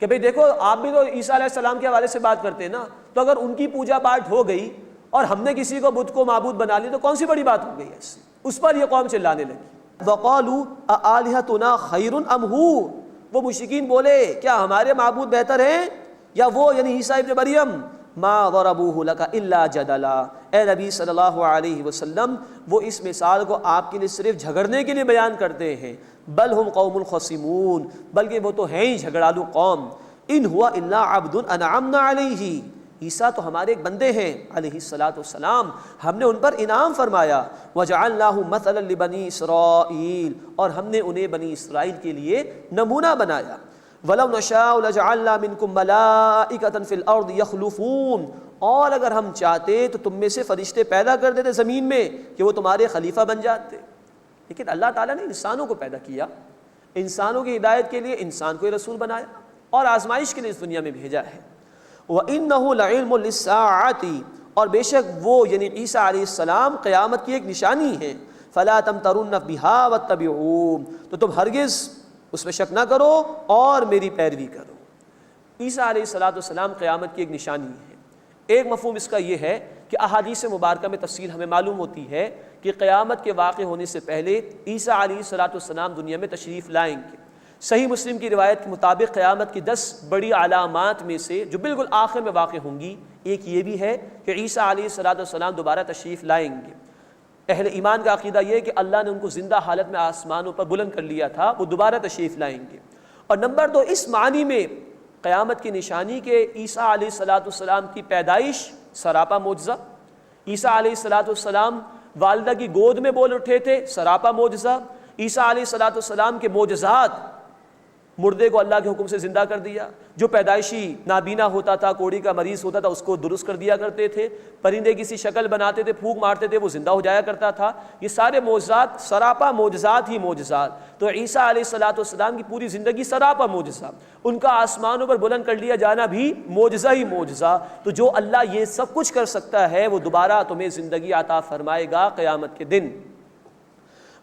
کہ بھئی دیکھو آپ بھی تو عیسیٰ علیہ السلام کے حوالے سے بات کرتے ہیں نا, تو اگر ان کی پوجا پاٹ ہو گئی اور ہم نے کسی کو بت کو معبود بنا لی تو کون سی بڑی بات ہو گئی ایسی. اس پر یہ قوم چلانے لگی. وَقَالُوا أَآلِهَتُنَا خَيْرٌ أَمْ هُوَ. وہ مشرکین بولے کیا ہمارے معبود بہتر ہیں یا وہ, یعنی عیسیٰ ابن مریم. مَا ضَرَبُوهُ لَكَ إِلَّا جَدَلًا. اے نبی صلی اللہ علیہ وسلم, وہ اس مثال کو آپ کے لیے صرف جھگڑنے کے لیے بیان کرتے ہیں. بل ہم قوم خصمون, بلکہ وہ تو ہیں ہی جھگڑالو قوم. ان ہوا الا عبد انعمنا علیہ. عیسیٰ تو ہمارے ایک بندے ہیں علیہ السلام, ہم نے ان پر انعام فرمایا. وجعلناہ مثلا لبنی اسرائیل, اور ہم نے انہیں بنی اسرائیل کے لیے نمونہ بنایا. ولو نشاء لجعلنا منکم ملائکۃ فی الارض یخلفون. اور اگر ہم چاہتے تو تم میں سے فرشتے پیدا کر دیتے زمین میں کہ وہ تمہارے خلیفہ بن جاتے. لیکن اللہ تعالیٰ نے انسانوں کو پیدا کیا, انسانوں کی ہدایت کے لیے انسان کو رسول بنایا اور آزمائش کے لیے اس دنیا میں بھیجا ہے. وَإِنَّهُ لَعِلْمٌ لِلسَّاعَةِ. اور بے شک وہ یعنی عیسیٰ علیہ السلام قیامت کی ایک نشانی ہے. فَلَا تَمْتَرُنَّ بِهَا وَاتَّبِعُونِ. تو تم ہرگز اس میں شک نہ کرو اور میری پیروی کرو. عیسیٰ علیہ السلام قیامت کی ایک نشانی ہے. ایک مفہوم اس کا یہ ہے کہ احادیث مبارکہ میں تفصیل ہمیں معلوم ہوتی ہے کہ قیامت کے واقع ہونے سے پہلے عیسیٰ علیہ السلام دنیا میں تشریف لائیں گے. صحیح مسلم کی روایت کے مطابق قیامت کی 10 بڑی علامات میں سے جو بالکل آخر میں واقع ہوں گی, ایک یہ بھی ہے کہ عیسیٰ علیہ السلام دوبارہ تشریف لائیں گے. اہل ایمان کا عقیدہ یہ ہے کہ اللہ نے ان کو زندہ حالت میں آسمانوں پر بلند کر لیا تھا, وہ دوبارہ تشریف لائیں گے. اور نمبر 2, اس معنی میں قیامت کی نشانی کہ عیسیٰ علیہ السلام کی پیدائش سراپا معجزہ. عیسیٰ علیہ السلام والدہ کی گود میں بول اٹھے تھے, سراپا معجزہ. عیسیٰ علیہ السلام کے معجزات, مردے کو اللہ کے حکم سے زندہ کر دیا, جو پیدائشی نابینا ہوتا تھا, کوڑی کا مریض ہوتا تھا, اس کو درست کر دیا کرتے تھے, پرندے کسی شکل بناتے تھے, پھونک مارتے تھے, وہ زندہ ہو جایا کرتا تھا. یہ سارے معجزات سراپا معجزات ہی معجزات. تو عیسیٰ علیہ السلام کی پوری زندگی سراپا معجزہ, ان کا آسمانوں پر بلند کر لیا جانا بھی معجزہ ہی معجزہ. تو جو اللہ یہ سب کچھ کر سکتا ہے وہ دوبارہ تمہیں زندگی عطا فرمائے گا قیامت کے دن.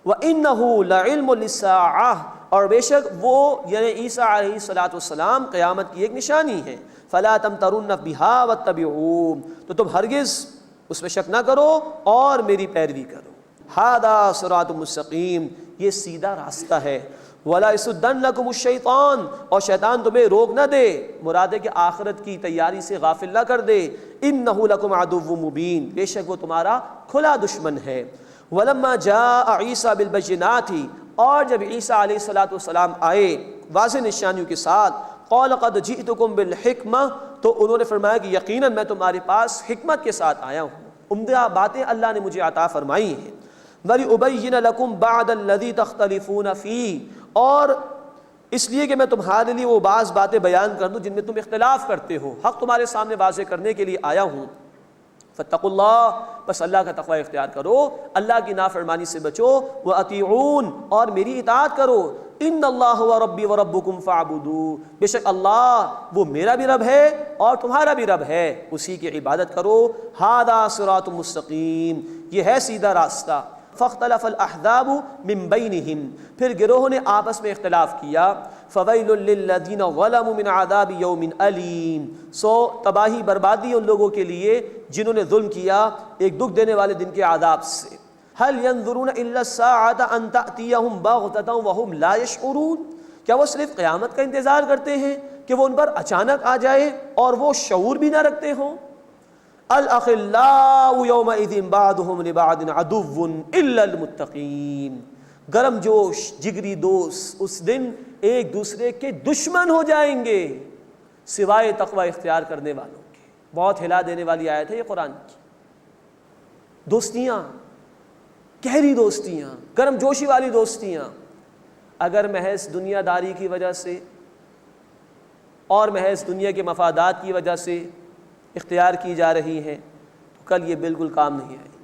وَإِنَّهُ لَعِلْمٌ لِلسَّاعَةِ. اور بے شک وہ یعنی عیسیٰ علیہ السلام قیامت کی ایک نشانی ہے. فَلَا تَمْتَرُنَّ بِهَا وَاتَّبِعُونِ. تو تم ہرگز اس میں شک نہ کرو اور میری پیروی کرو. هَذَا صِرَاطٌ مُسْتَقِيمٌ. یہ سیدھا راستہ ہے. وَلَا يَصُدَّنَّكُمُ الشَّيْطَانُ. اور شیطان تمہیں روک نہ دے, مراد ہے کہ آخرت کی تیاری سے غافل نہ کر دے. إِنَّهُ لَكُمْ عَدُوٌّ مُبِينٌ. بے شک وہ تمہارا کھلا دشمن ہے. وَلَمَّا جَاءَ عِيسَىٰ بِالْبَيِّنَاتِ. اور جب عیسیٰ علیہ السلام آئے واضح نشانیوں کے ساتھ, قَالَ قَدْ جِئْتُكُمْ بِالْحِكْمَةِ. تو انہوں نے فرمایا کہ یقیناً میں تمہارے پاس حکمت کے ساتھ آیا ہوں, عمدہ باتیں اللہ نے مجھے عطا فرمائی ہیں. وَلِأُبَيِّنَ لَكُمْ بَعْدَ الَّذِي تَخْتَلِفُونَ فِيهِ. اور اس لیے کہ میں تمہارے لیے وہ بعض باتیں بیان کر دوں جن میں تم اختلاف کرتے ہو, حق تمہارے سامنے واضح کرنے کے لیے آیا ہوں. فاتقوا اللہ. بس اللہ کا تقوی اختیار کرو, اللہ کی نافرمانی سے بچو. وَأَطِيعُونَ. اور میری اطاعت کرو. ان اللہ هو ربی وربکم فاعبدوہ. بے شک اللہ وہ میرا بھی رب ہے اور تمہارا بھی رب ہے, اسی کی عبادت کرو. ھذا صراط مستقیم. یہ ہے سیدھا راستہ. فاختلف الاحزاب من بینہم. پھر گروہوں نے آپس میں اختلاف کیا. فویل للذین ظلموا من عذاب یوم علیم. سو تباہی بربادی ان لوگوں کے لیے جنہوں نے ظلم کیا ایک دکھ دینے والے دن کے عذاب سے. هل ينظرون الا الساعة ان تأتيهم بغتة وهم لا يشعرون، کیا وہ صرف قیامت کا انتظار کرتے ہیں کہ وہ ان پر اچانک آ جائے اور وہ شعور بھی نہ رکھتے ہوں؟ الاخلاء یومئذ بعضهم لبعض عدو الا المتقین، گرم جوش جگری دوست اس دن ایک دوسرے کے دشمن ہو جائیں گے سوائے تقوی اختیار کرنے والوں کے۔ بہت ہلا دینے والی آیت ہے یہ قرآن کی۔ دوستیاں، گہری دوستیاں، گرم جوشی والی دوستیاں اگر محض دنیا داری کی وجہ سے اور محض دنیا کے مفادات کی وجہ سے اختیار کی جا رہی ہیں تو کل یہ بالکل کام نہیں آئے گی۔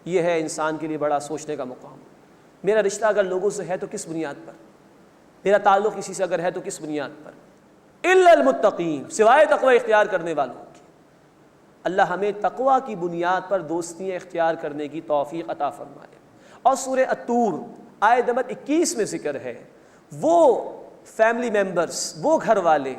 یہ ہے انسان کے لیے بڑا سوچنے کا مقام۔ میرا رشتہ اگر لوگوں سے ہے تو کس بنیاد پر؟ میرا تعلق کسی سے اگر ہے تو کس بنیاد پر؟ الا المتقین، سوائے تقوی اختیار کرنے والوں کے۔ اللہ ہمیں تقوی کی بنیاد پر دوستیاں اختیار کرنے کی توفیق عطا فرمائے۔ اور سورہ الطور آیت نمبر 21 میں ذکر ہے وہ فیملی ممبرز، وہ گھر والے،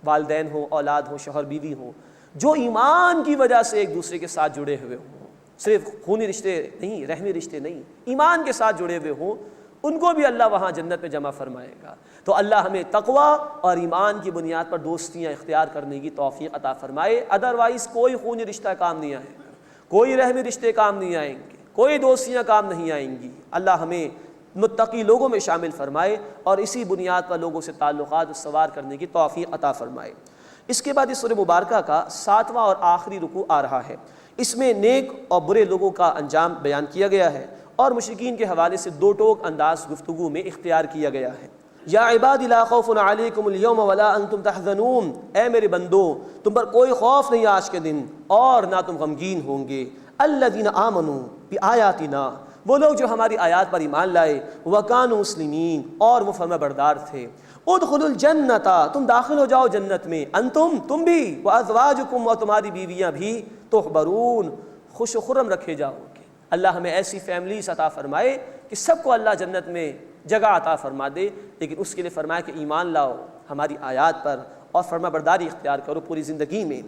والدین ہوں، اولاد ہوں، شوہر بیوی ہوں، جو ایمان کی وجہ سے ایک دوسرے کے ساتھ جڑے ہوئے ہوں، صرف خونی رشتے نہیں، رحمی رشتے نہیں، ایمان کے ساتھ جڑے ہوئے ہوں، ان کو بھی اللہ وہاں جنت میں جمع فرمائے گا۔ تو اللہ ہمیں تقوی اور ایمان کی بنیاد پر دوستیاں اختیار کرنے کی توفیق عطا فرمائے۔ ادروائز کوئی خونی رشتہ کام نہیں آئے گا، کوئی رحمی رشتے کام نہیں آئیں گے، کوئی دوستیاں کام نہیں آئیں گی۔ اللہ ہمیں متقی لوگوں میں شامل فرمائے اور اسی بنیاد پر لوگوں سے تعلقات استوار کرنے کی توفیق عطا فرمائے۔ اس کے بعد اس سورہ مبارکہ کا 7واں اور آخری رکوع آ رہا ہے۔ اس میں نیک اور برے لوگوں کا انجام بیان کیا گیا ہے اور مشرکین کے حوالے سے دو ٹوک انداز گفتگو میں اختیار کیا گیا ہے۔ یا عباد لا خوف علیکم اليوم ولا انتم تحزنون، اے میرے بندو تم پر کوئی خوف نہیں آج کے دن اور نہ تم غمگین ہوں گے۔ الذین آمنوا بآیاتنا، وہ لوگ جو ہماری آیات پر ایمان لائے، وکانوا مسلمین، اور وہ فرما بردار تھے۔ ادخلوا الجنت، تم داخل ہو جاؤ جنت میں، انتم، تم بھی، وازواجکم، اور تمہاری بیویاں بھی، تحبرون، خوش و خرم رکھے جاؤ گے۔ اللہ ہمیں ایسی فیملیز عطا فرمائے کہ سب کو اللہ جنت میں جگہ عطا فرما دے، لیکن اس کے لیے فرمایا کہ ایمان لاؤ ہماری آیات پر اور فرما برداری اختیار کرو پوری زندگی میں۔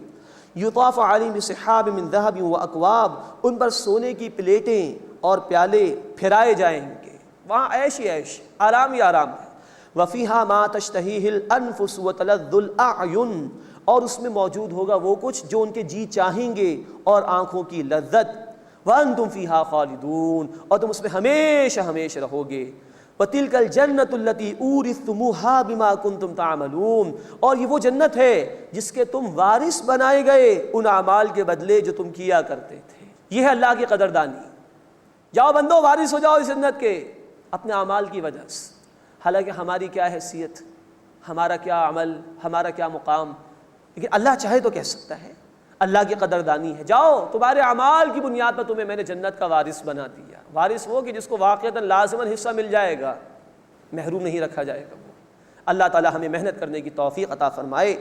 یطاف علیہم بصحاب من ذہب واکواب، ان پر سونے کی پلیٹیں اور پیالے پھرائے جائیں گے، وہاں عیش ہی عیش، آرام ہی آرام ہے۔ وفیہا ما تشتہیہ الانفس وتلذ الاعین، اور اس میں موجود ہوگا وہ کچھ جو ان کے جی چاہیں گے اور آنکھوں کی لذت۔ وانتم فیہا خالدون، اور تم اس میں ہمیشہ ہمیشہ رہو گے۔ وَتِلْكَ الْجَنَّةُ الَّتِي أُورِثْتُمُوهَا بِمَا كُنْتُمْ تَعْمَلُونَ، اور یہ وہ جنت ہے جس کے تم وارث بنائے گئے ان اعمال کے بدلے جو تم کیا کرتے تھے۔ یہ ہے اللہ کی قدردانی۔ جاؤ بندو وارث ہو جاؤ اس جنت کے اپنے اعمال کی وجہ سے۔ حالانکہ ہماری کیا حیثیت، ہمارا کیا عمل، ہمارا کیا مقام، لیکن اللہ چاہے تو کہہ سکتا ہے۔ اللہ کی قدردانی ہے، جاؤ تمہارے اعمال کی بنیاد پر تمہیں میں نے جنت کا وارث بنا دیا۔ وارث وہ کہ جس کو واقعتاً لازماً حصہ مل جائے گا، محروم نہیں رکھا جائے گا وہ۔ اللہ تعالی ہمیں محنت کرنے کی توفیق عطا فرمائے۔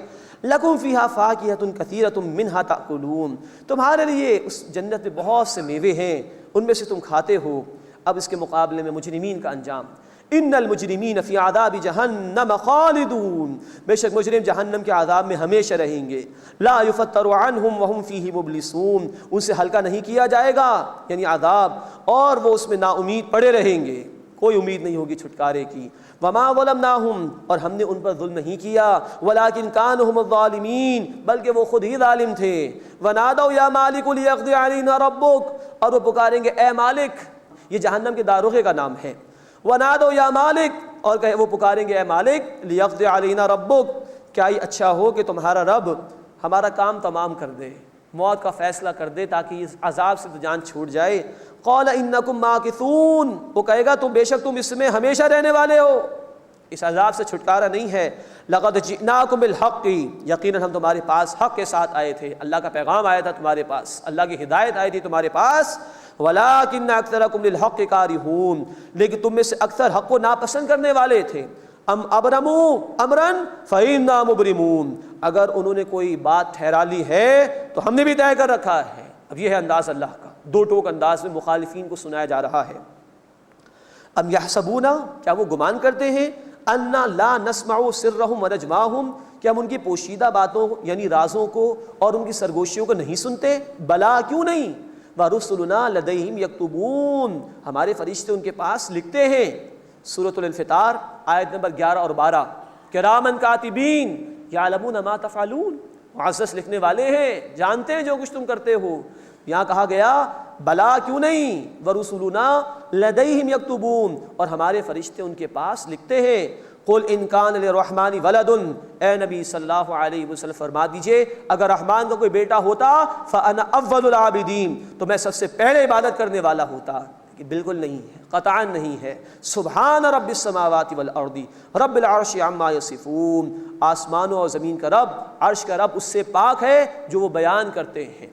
لکم فیہا فاکہۃ کثیرۃ منہا تأکلون، تمہارے لیے اس جنت میں بہت سے میوے ہیں، ان میں سے تم کھاتے ہو۔ اب اس کے مقابلے میں مجرمین کا انجام، ان المجرمین فی عذاب جہنم خالدون، بے شک مجرم جہنم کے عذاب میں ہمیشہ رہیں گے۔ لا یفتر عنہم وہم فیہ مبلسون، ان سے ہلکا نہیں کیا جائے گا یعنی عذاب، اور وہ اس میں نا امید پڑے رہیں گے، کوئی امید نہیں ہوگی چھٹکارے کی۔ وما ظلمناہم، اور ہم نے ان پر ظلم نہیں کیا، ولکن کانوا هم الظالمین، بلکہ وہ خود ہی ظالم تھے۔ ونادوا یا مالک لیقضی علینا ربک، اور وہ پکاریں گے اے مالک، یہ جہنم کے داروغے کا نام ہے۔ وَنَادَوْا يَا مَالِک، اور کہے وہ پکاریں گے اے مالک، لِيَقْضِ عَلَيْنَا رَبُّكَ، کیا ہی اچھا ہو کہ تمہارا رب ہمارا کام تمام کر دے، موت کا فیصلہ کر دے تاکہ اس عذاب سے تو جان چھوٹ جائے۔ قَالَ إِنَّكُمْ مَاكِثُونَ، وہ کہے گا تم بے شک تم اس میں ہمیشہ رہنے والے ہو، اس عذاب سے چھٹکارا نہیں ہے۔ لَقَدْ جِئْنَاكُمْ بِالْحَقِّ، یقیناً ہم تمہارے پاس حق کے ساتھ آئے تھے، اللہ کا پیغام آیا تھا تمہارے پاس، اللہ کی ہدایت آئی تھی تمہارے پاس۔ وَلَٰكِنَّ أَكْثَرَكُمْ لِلْحَقِّ كَارِهُونَ، لیکن تم میں سے اکثر حق کو ناپسند کرنے والے تھے۔ ام ابرموا امرا فإنا مبرمون، اگر انہوں نے کوئی بات ٹھہرا لی ہے تو ہم نے بھی طے کر رکھا ہے۔ اب یہ ہے انداز اللہ کا، دو ٹوک انداز میں مخالفین کو سنایا جا رہا ہے۔ ام یحسبون، کیا وہ گمان کرتے ہیں، انا لا نسمع سرهم ونجواهم، کہ ہم ان کی پوشیدہ باتوں یعنی رازوں کو اور ان کی سرگوشیوں کو نہیں سنتے؟ بلا، کیوں نہیں، وَرُسُلُنَا لَدَيْهِمْ يَكْتُبُونَ، ہمارے فرشتے ان کے پاس لکھتے ہیں۔ سورۃ الانفطار آیت نمبر 11 اور 12، کِرَامًا کاتبین یعلمون ما تفعلون، معزز لکھنے والے ہیں، جانتے ہیں جو کچھ تم کرتے ہو۔ یہاں کہا گیا بلا کیوں نہیں، وَرُسُلُنَا لَدَيْهِمْ يَكْتُبُونَ، اور ہمارے فرشتے ان کے پاس لکھتے ہیں۔ قُلْ إِنْ كَانَ لِلرَّحْمَنِ وَلَدٌ، اے نبی صلی اللہ علیہ وسلم فرما دیجئے اگر رحمان کا کوئی بیٹا ہوتا فَأَنَا أَوَّلُ الْعَابِدِينَ، تو میں سب سے پہلے عبادت کرنے والا ہوتا، لیکن بالکل نہیں ہے، قطعاً نہیں ہے۔ سبحان رب السماوات والارض رب العرش عما یصفون، آسمانوں اور زمین کا رب، عرش کا رب اس سے پاک ہے جو وہ بیان کرتے ہیں۔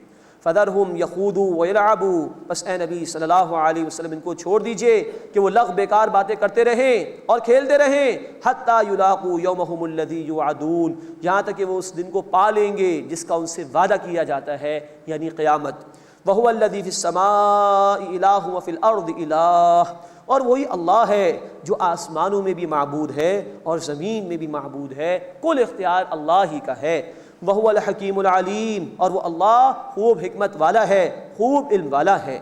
فَذَرْهُمْ يَخُوضُوا وَيَلْعَبُوا، بس اے نبی صلی اللہ علیہ وسلم ان کو چھوڑ دیجئے کہ وہ لغو بیکار باتیں کرتے رہیں اور کھیلتے رہیں، حَتَّى يُلَاقُوا يَوْمَهُمُ الَّذِي يُوعَدُونَ، یہاں تک کہ وہ اس دن کو پا لیں گے جس کا ان سے وعدہ کیا جاتا ہے، یعنی قیامت۔ وَهُوَ الَّذِي فِي السَّمَاءِ إِلَٰهٌ وَفِي الْأَرْضِ إِلَٰهٌ، اور وہی اللہ ہے جو آسمانوں میں بھی معبود ہے اور زمین میں بھی معبود ہے، کل اختیار اللہ ہی کا ہے۔ وَهُوَ الْحَكِيمُ الْعَلِيمُ، اور وہ اللہ خوب حکمت والا ہے، خوب علم والا ہے۔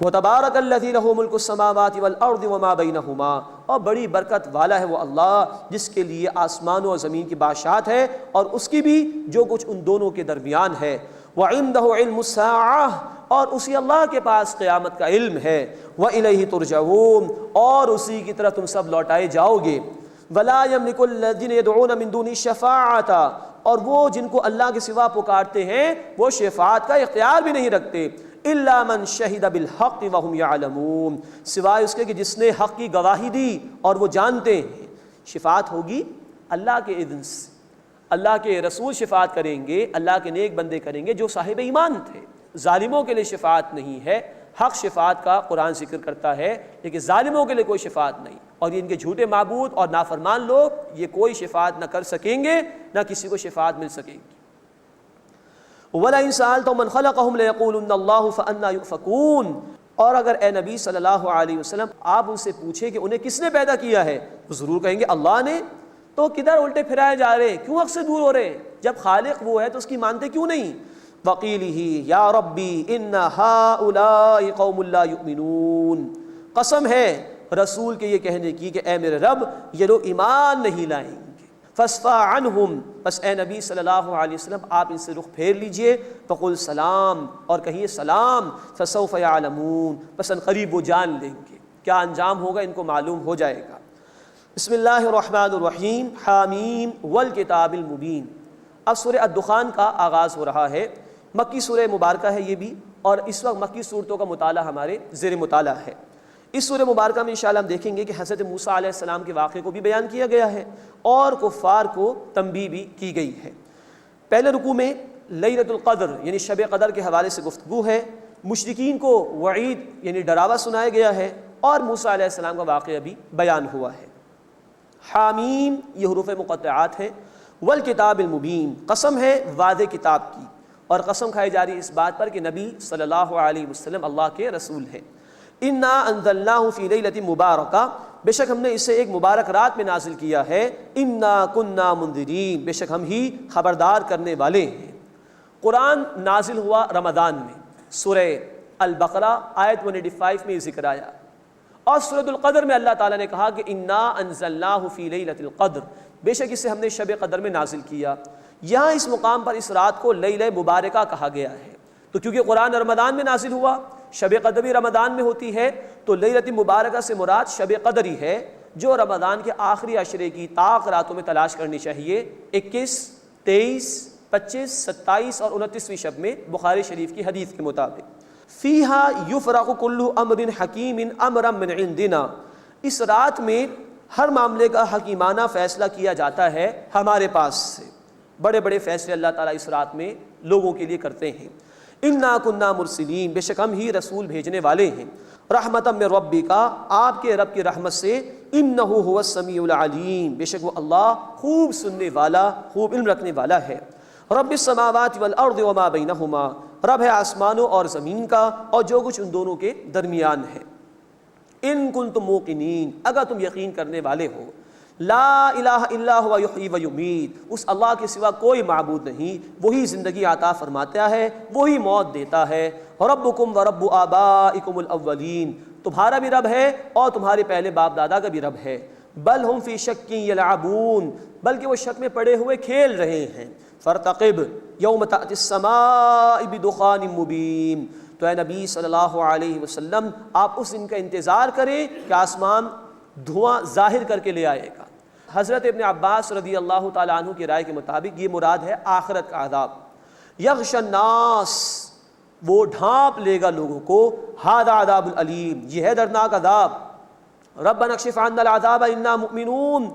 وَتَبَارَكَ الَّذِي لَهُ مُلْكُ السَّمَاوَاتِ وَالْأَرْضِ وَمَا بَيْنَهُمَا، اور بڑی برکت والا ہے وہ اللہ جس کے لیے آسمانوں اور زمین کی بادشاہت ہے اور اس کی بھی جو کچھ ان دونوں کے درمیان ہے۔ وَعِندَهُ عِلْمُ السَّاعَةِ، اور اسی اللہ کے پاس قیامت کا علم ہے۔ وَإِلَيْهِ تُرْجَعُونَ، اور اسی کی طرف تم سب لوٹائے جاؤ گے۔ وَلَا يَمْلِكُ الَّذِينَ يَدْعُونَ مِن دُونِهِ الشَّفَاعَةَ، اور وہ جن کو اللہ کے سوا پکارتے ہیں وہ شفاعت کا اختیار بھی نہیں رکھتے۔ إِلَّا مَنْ شَهِدَ بِالْحَقِّ وَهُمْ يَعْلَمُونَ، سوائے اس کے کہ جس نے حق کی گواہی دی اور وہ جانتے ہیں۔ شفاعت ہوگی اللہ کے اذن سے، اللہ کے رسول شفاعت کریں گے، اللہ کے نیک بندے کریں گے جو صاحب ایمان تھے۔ ظالموں کے لیے شفاعت نہیں ہے، حق شفاعت کا قرآن ذکر کرتا ہے، لیکن ظالموں کے لیے کوئی شفاعت نہیں، اور یہ ان کے جھوٹے معبود اور نافرمان لوگ یہ کوئی شفاعت نہ کر سکیں گے، نہ کسی کو شفاعت مل سکے گی۔ وَلَئِن سَأَلْتَهُم مَّنْ خَلَقَهُمْ لَيَقُولُنَّ اللَّهُ فَأَنَّىٰ يُؤْفَكُونَ، اور اگر اے نبی صلی اللہ علیہ وسلم آپ ان سے پوچھیں کہ انہیں کس نے پیدا کیا ہے، وہ ضرور کہیں گے اللہ نے۔ تو کدھر الٹے پھرائے جا رہے، کیوں حق سے دور ہو رہے؟ جب خالق وہ ہے تو اس کی مانتے کیوں نہیں؟ وَقِيلِهِ يَا رَبِّي إِنَّ هَٰؤُلَاءِ قَوْمٌ لَا يُؤْمِنُونَ، قسم ہے رسول کے یہ کہنے کی کہ اے میرے رب یہ لوگ ایمان نہیں لائیں گے۔ فَاصْفَحْ عَنْهُمْ، بس اے نبی صلی اللہ علیہ وسلم آپ ان سے رخ پھیر لیجئے۔ فَقُلْ سلام، اور کہیے سلام۔ فَسَوْفَ يَعْلَمُونَ، بس ان قریب وہ جان لیں گے، کیا انجام ہوگا ان کو معلوم ہو جائے گا۔ بسم اللہ الرحمن الرحیم، حامیم والکتاب المبین۔ اب سورہ الدخان کا آغاز ہو رہا ہے، مکی سورہ مبارکہ ہے یہ بھی، اور اس وقت مکی صورتوں کا مطالعہ ہمارے زیر مطالعہ ہے۔ اس سورہ مبارکہ میں انشاءاللہ ہم دیکھیں گے کہ حضرت موسیٰ علیہ السلام کے واقعے کو بھی بیان کیا گیا ہے اور کفار کو تنبیہ بھی کی گئی ہے۔ پہلے رکوع میں لیلۃ القدر یعنی شب قدر کے حوالے سے گفتگو ہے، مشرکین کو وعید یعنی ڈراوا سنایا گیا ہے، اور موسیٰ علیہ السلام کا واقعہ بھی بیان ہوا ہے۔ حامیم یہ حروف مقطعات ہیں، والکتاب المبین قسم ہے واضح کتاب کی، اور قسم کھائی جا رہی ہے اس بات پر کہ نبی صلی اللہ علیہ وسلم اللہ کے رسول ہیں۔ انا انزلناہ فی لیلۃ مبارکہ، بے شک ہم نے اسے ایک مبارک رات میں نازل کیا ہے۔ انا کنا منذرین، بے شک ہم ہی خبردار کرنے والے ہیں۔ قرآن نازل ہوا رمضان میں، سورہ البقرہ آیت 185 میں یہ ذکر آیا، اور سورۃ القدر میں اللہ تعالیٰ نے کہا کہ انا انزلناہ فی لیلۃ القدر، بے شک اسے ہم نے شب قدر میں نازل کیا۔ یہاں اس مقام پر اس رات کو لیلہ مبارکہ کہا گیا ہے، تو کیونکہ قرآن رمضان میں نازل ہوا، شب قدر بھی رمضان میں ہوتی ہے، تو لیلۃ مبارکہ سے مراد شب قدر ہی ہے، جو رمضان کے آخری عشرے کی طاق راتوں میں تلاش کرنی چاہیے۔ 21، 23، 25، 27 اور 29ویں شب میں، بخاری شریف کی حدیث کے مطابق۔ فیہا یفرق کل امر حکیم امرا من عندنا، اس رات میں ہر معاملے کا حکیمانہ فیصلہ کیا جاتا ہے ہمارے پاس سے، بڑے بڑے فیصلے اللہ تعالیٰ اس رات میں لوگوں کے لیے کرتے ہیں۔ انا کنا مرسلین، بے شک ہم ہی رسول بھیجنے والے ہیں۔ رحمتا من ربک، آپ کے رب کی رحمت سے۔ انہ هو السمیع العلیم، بے شک وہ اللہ خوب سننے والا، خوب علم رکھنے والا ہے۔ رب السماوات والارض وما بینہما، رب ہے آسمانوں اور زمین کا اور جو کچھ ان دونوں کے درمیان ہے۔ ان کنتم موقنین، اگر تم یقین کرنے والے ہو، لا الہ الا ہوا یحیی و یمیت، اس اللہ کے سوا کوئی معبود نہیں، وہی زندگی عطا فرماتا ہے، وہی موت دیتا ہے۔ ربکم ورب آبائکم الاولین، تمہارا بھی رب ہے اور تمہارے پہلے باپ دادا کا بھی رب ہے، بل ہم فی شک یلعبون، بلکہ وہ شک میں پڑے ہوئے کھیل رہے ہیں، فارتقب یوم تأتی السماء بدخان مبین، تو اے نبی صلی اللہ علیہ وسلم آپ اس دن کا انتظار کریں کہ آسمان دھواں ظاہر کر کے لے آئے گا۔ حضرت ابن عباس رضی اللہ تعالیٰ عنہ کی رائے کے مطابق یہ مراد ہے آخرت کا عذاب۔ یغش الناس، وہ ڈھانپ لے گا لوگوں کو، ھذا عذاب العلیم، یہ ہے دردناک عذاب۔ ربنا اکشف عنا العذاب انا مؤمنون،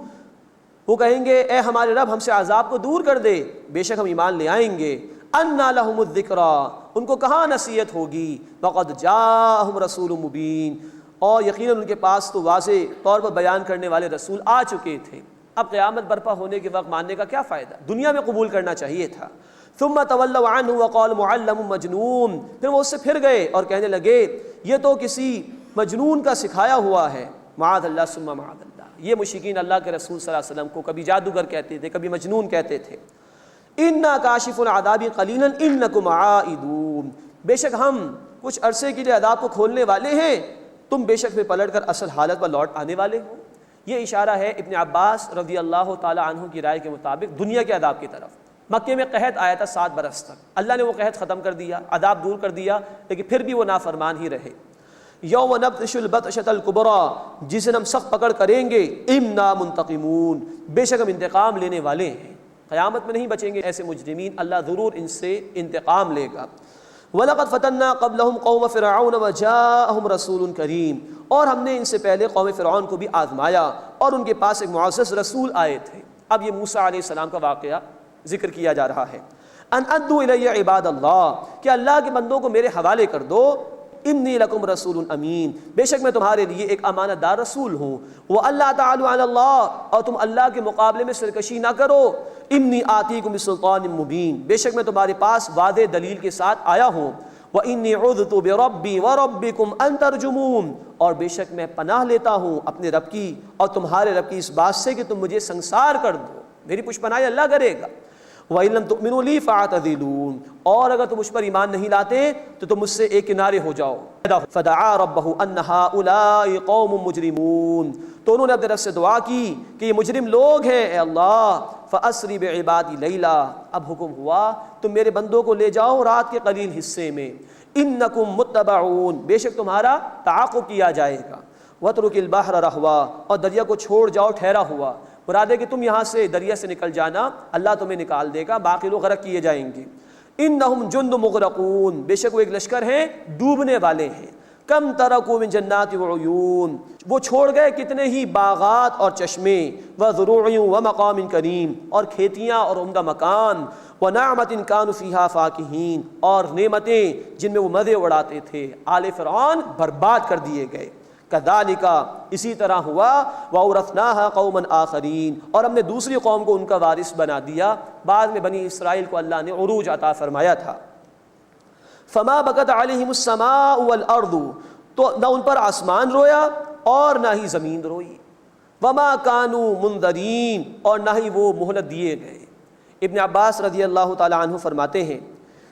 وہ کہیں گے اے ہمارے رب ہم سے عذاب کو دور کر دے، بے شک ہم ایمان لے آئیں گے۔ انا لہم الذکریٰ، ان کو کہاں نصیحت ہوگی، وقد جاءہم رسول مبین، اور یقیناً ان کے پاس تو واضح طور پر بیان کرنے والے رسول آ چکے تھے۔ اب قیامت برپا ہونے کے وقت ماننے کا کیا فائدہ، دنیا میں قبول کرنا چاہیے تھا۔ ثم تولوا عنہ وقالوا معلم مجنون، پھر وہ اس سے پھر گئے اور کہنے لگے یہ تو کسی مجنون کا سکھایا ہوا ہے، معاذ اللہ ثم معاذ اللہ۔ یہ مشرکین اللہ کے رسول صلی اللہ علیہ وسلم کو کبھی جادوگر کہتے تھے، کبھی مجنون کہتے تھے۔ انا کاشف العذاب قلیلا انکم عائدون، بے شک ہم کچھ عرصے کے لیے عذاب کو کھولنے والے ہیں، تم بے شک میں پلٹ کر اصل حالت پر لوٹ آنے والے ہو۔ یہ اشارہ ہے ابن عباس رضی اللہ تعالی عنہ کی رائے کے مطابق دنیا کے عذاب کی طرف۔ مکے میں قحط آیا تھا 7 برس تک، اللہ نے وہ قحط ختم کر دیا، عذاب دور کر دیا، لیکن پھر بھی وہ نافرمان ہی رہے۔ یوم نبطش البطشۃ الکبریٰ، جس دن ہم سخت پکڑ کریں گے، انا منتقمون، بے شک ہم انتقام لینے والے ہیں۔ قیامت میں نہیں بچیں گے ایسے مجرمین، اللہ ضرور ان سے انتقام لے گا۔ وَلَقَدْ فَتَنَّا قَبْلَهُمْ قَوْمَ فِرْعَوْنَ وَجَاءَهُمْ رَسُولٌ كَرِيمٌ، اور ہم نے ان سے پہلے قوم فرعون کو بھی آزمایا اور ان کے پاس ایک معزز رسول آئے تھے۔ اب یہ موسیٰ علیہ السلام کا واقعہ ذکر کیا جا رہا ہے۔ ان ادوا الی عباد اللہ، کہ اللہ کے بندوں کو میرے حوالے کر دو، انی لکم رسول امین، بے شک میں تمہارے لیے ایک امانت دار رسول ہوں۔ وَأَلَّا تَعْلُوا عَلَى اللَّهِ، اور تم اللہ کے مقابلے میں سرکشی نہ کرو۔ انی آتیکم بسلطان مبین، بے شک میں تمہارے پاس واضح دلیل کے ساتھ آیا ہوں۔ وَإِنِّي عُذْتُ بِرَبِّي وَرَبِّكُمْ أَن تَرْجُمُونِ، اور بے شک میں پناہ لیتا ہوں اپنے رب کی اور تمہارے رب کی اس بات سے کہ تم مجھے سنسار کر دو، میری پشت پناہی اللہ کرے گا۔ وَإِن لَّمْ تُؤْمِنُوا لِي فَاعْتَزِلُونِ، اور اگر تم مجھ پر ایمان نہیں لاتے تو تم مجھ سے ایک کنارے ہو جاؤ۔ فَدَعَا رَبَّهُ أَنَّ هَٰؤُلَاءِ قَوْمٌ مُجْرِمُونَ، تو انہوں نے اپنے رب سے دعا کی کہ یہ مجرم لوگ ہیں، اے اللہ۔ فَأَسْرِ بِعِبَادِي لَيْلًا، اب حکم ہوا تم میرے بندوں کو لے جاؤ رات کے قلیل حصے میں۔ إِنَّكُمْ مُتَّبَعُونَ، بے شک تمہارا تعاقب کیا جائے گا۔ وَاتْرُكِ الْبَحْرَ رَهْوًا، اور دریا کو چھوڑ جاؤ ٹھہرا ہوا، مراد ہے کہ تم یہاں سے دریا سے نکل جانا، اللہ تمہیں نکال دے گا، باقی لوگ غرق کیے جائیں گے۔ انہم جند مغرقون، بے شک وہ ایک لشکر ہیں ڈوبنے والے ہیں۔ کم ترکوا من جنات وعیون، وہ چھوڑ گئے کتنے ہی باغات اور چشمے، وزروع ومقام کریم، اور کھیتیاں اور عمدہ مکان، ونعمت کانوا فیہا فاکہین، اور نعمتیں جن میں وہ مزے اڑاتے تھے۔ آل فرعون برباد کر دیے گئے۔ کذالک، اسی طرح ہوا، وَأَوْرَثْنَاهَا قَوْمًا آخَرِينَ، اور ہم نے دوسری قوم کو ان کا وارث بنا دیا۔ بعد میں بنی اسرائیل کو اللہ نے عروج عطا فرمایا تھا۔ فما بکت علیہم السماء والارض، تو نہ ان پر آسمان رویا اور نہ ہی زمین روئی۔ وما کانوا منذرین، اور نہ ہی وہ مہلت دیے گئے۔ ابن عباس رضی اللہ تعالی عنہ فرماتے ہیں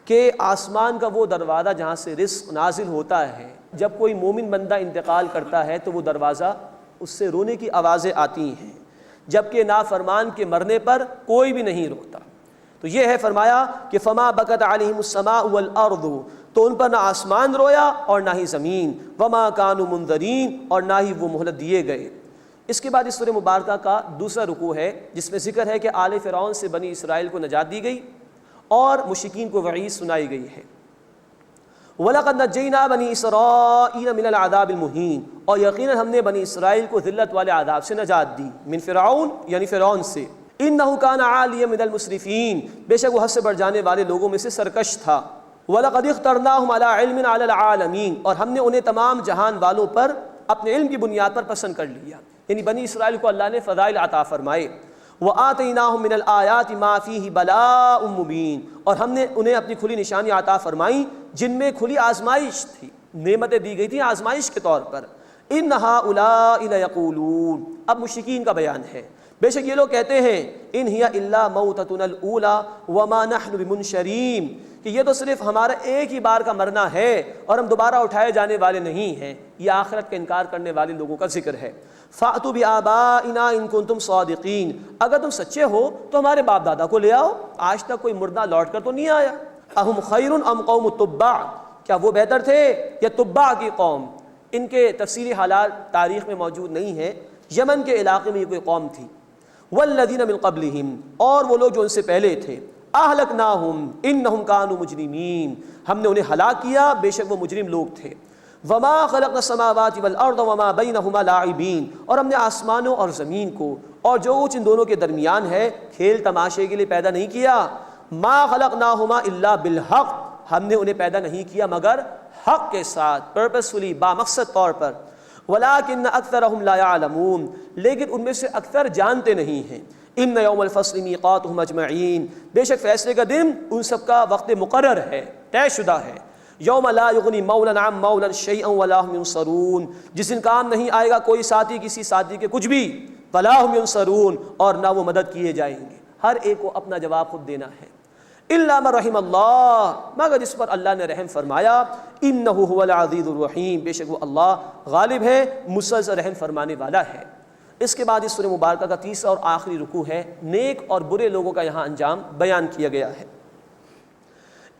کہ آسمان کا وہ دروازہ جہاں سے رزق نازل ہوتا ہے، جب کوئی مومن بندہ انتقال کرتا ہے تو وہ دروازہ اس سے رونے کی آوازیں آتی ہیں، جبکہ نافرمان کے مرنے پر کوئی بھی نہیں روتا۔ تو یہ ہے فرمایا کہ فما بکت علیہم السماء والارض، تو ان پر نہ آسمان رویا اور نہ ہی زمین، وما کانوا منذرین، اور نہ ہی وہ مہلت دیے گئے۔ اس کے بعد اس سورہ مبارکہ کا دوسرا رکوع ہے جس میں ذکر ہے کہ آل فرعون سے بنی اسرائیل کو نجات دی گئی اور مشرکین کو وعید سنائی گئی ہے۔ وَلَقَدْ نَجَّيْنَا بَنِي إِسْرَائِيلَ مِنَ الْعَذَابِ الْمُهِينِ، اور یقیناً ہم نے بنی اسرائیل کو ذلت والے عذاب سے نجات دی۔ من فرعون، یعنی فرعون سے۔ إِنَّهُ كَانَ عَالِيًا مِنَ الْمُسْرِفِينَ، بے شک وہ حد سے بڑھ جانے والے لوگوں میں سے سرکش تھا۔ وَلَقَدِ اخْتَرْنَاهُمْ عَلَىٰ عِلْمٍ عَلَى الْعَالَمِينَ، اور ہم نے انہیں تمام جہان والوں پر اپنے علم کی بنیاد پر پسند کر لیا، یعنی بنی اسرائیل کو اللہ نے فضائل عطا فرمائے۔ وَآتَيْنَاهُم مِّنَ الْآيَاتِ مَا فِيهِ بَلَاءٌ مُّبِينٌ، اور ہم نے انہیں اپنی کھلی نشانی عطا فرمائیں جن میں کھلی آزمائش تھی، نعمتیں دی گئی تھیں آزمائش کے طور پر۔ إِنَّ هَٰؤُلَاءِ لَيَقُولُونَ، اب مشرکین کا بیان ہے۔ بے شک یہ لوگ کہتے ہیں ان ہی الا موتتنا الاولی وما نحن بمنشرین، کہ یہ تو صرف ہمارا ایک ہی بار کا مرنا ہے اور ہم دوبارہ اٹھائے جانے والے نہیں ہیں۔ یہ آخرت کا انکار کرنے والے لوگوں کا ذکر ہے۔ فَأْتُوا بِآبَائِنَا إِن كُنتُمْ صَادِقِينَ، اگر تم سچے ہو تو ہمارے باپ دادا کو لے آؤ، آج تک کوئی مردہ لوٹ کر تو نہیں آیا۔ اَهُمْ خَيْرٌ أَمْ قَوْمُ تُبَّعَ، کیا وہ بہتر تھے یا تبع کی قوم؟ ان کے تفصیلی حالات تاریخ میں موجود نہیں ہے۔ یمن کے علاقے میں یہ کوئی قوم تھی۔ وَالَّذِينَ مِن قَبْلِهِمْ، اور وہ لوگ جو ان سے پہلے تھے۔ أَهْلَكْنَاهُمْ إِنَّهُمْ كَانُوا مُجْرِمِينَ، ہم نے انہیں ہلاک کیا، بے شک وہ مجرم لوگ تھے۔ وَمَا خَلَقْنَا السَّمَاوَاتِ وَالْأَرْضَ وَمَا بَيْنَهُمَا لَاعِبِينَ، اور ہم نے آسمانوں اور زمین کو اور جو کچھ ان دونوں کے درمیان ہے کھیل تماشے کے لیے پیدا نہیں کیا۔ مَا خَلَقْنَاهُمَا إِلَّا بِالْحَقِّ، ہم نے انہیں پیدا نہیں کیا مگر حق کے ساتھ، پرپسفلی، بامقصد طور پر۔ وَلَٰكِنَّ أَكْثَرَهُمْ لَا يَعْلَمُونَ، لیکن ان میں سے اکثر جانتے نہیں ہیں۔ إِنَّ يَوْمَ الْفَصْلِ مِيقَاتُهُمْ أَجْمَعِينَ، بے شک فیصلے کا دن ان سب کا وقت مقرر ہے، طے شدہ ہے۔ یوم لا یغنی مولا عن مولا شیئا ولا هم ينصرون، جس دن کام نہیں آئے گا کوئی ساتھی کسی ساتھی کے کچھ بھی، ولا هم ينصرون، اور نہ وہ مدد کیے جائیں گے۔ ہر ایک کو اپنا جواب خود دینا ہے۔ الا من رحم اللہ، مگر جس پر اللہ نے رحم فرمایا۔ انہ هو العزیز الرحیم، بے شک وہ اللہ غالب ہے، مسلسل رحم فرمانے والا ہے۔ اس کے بعد اس سورہ مبارکہ کا تیسرا اور آخری رکوع ہے، نیک اور برے لوگوں کا یہاں انجام بیان کیا گیا ہے۔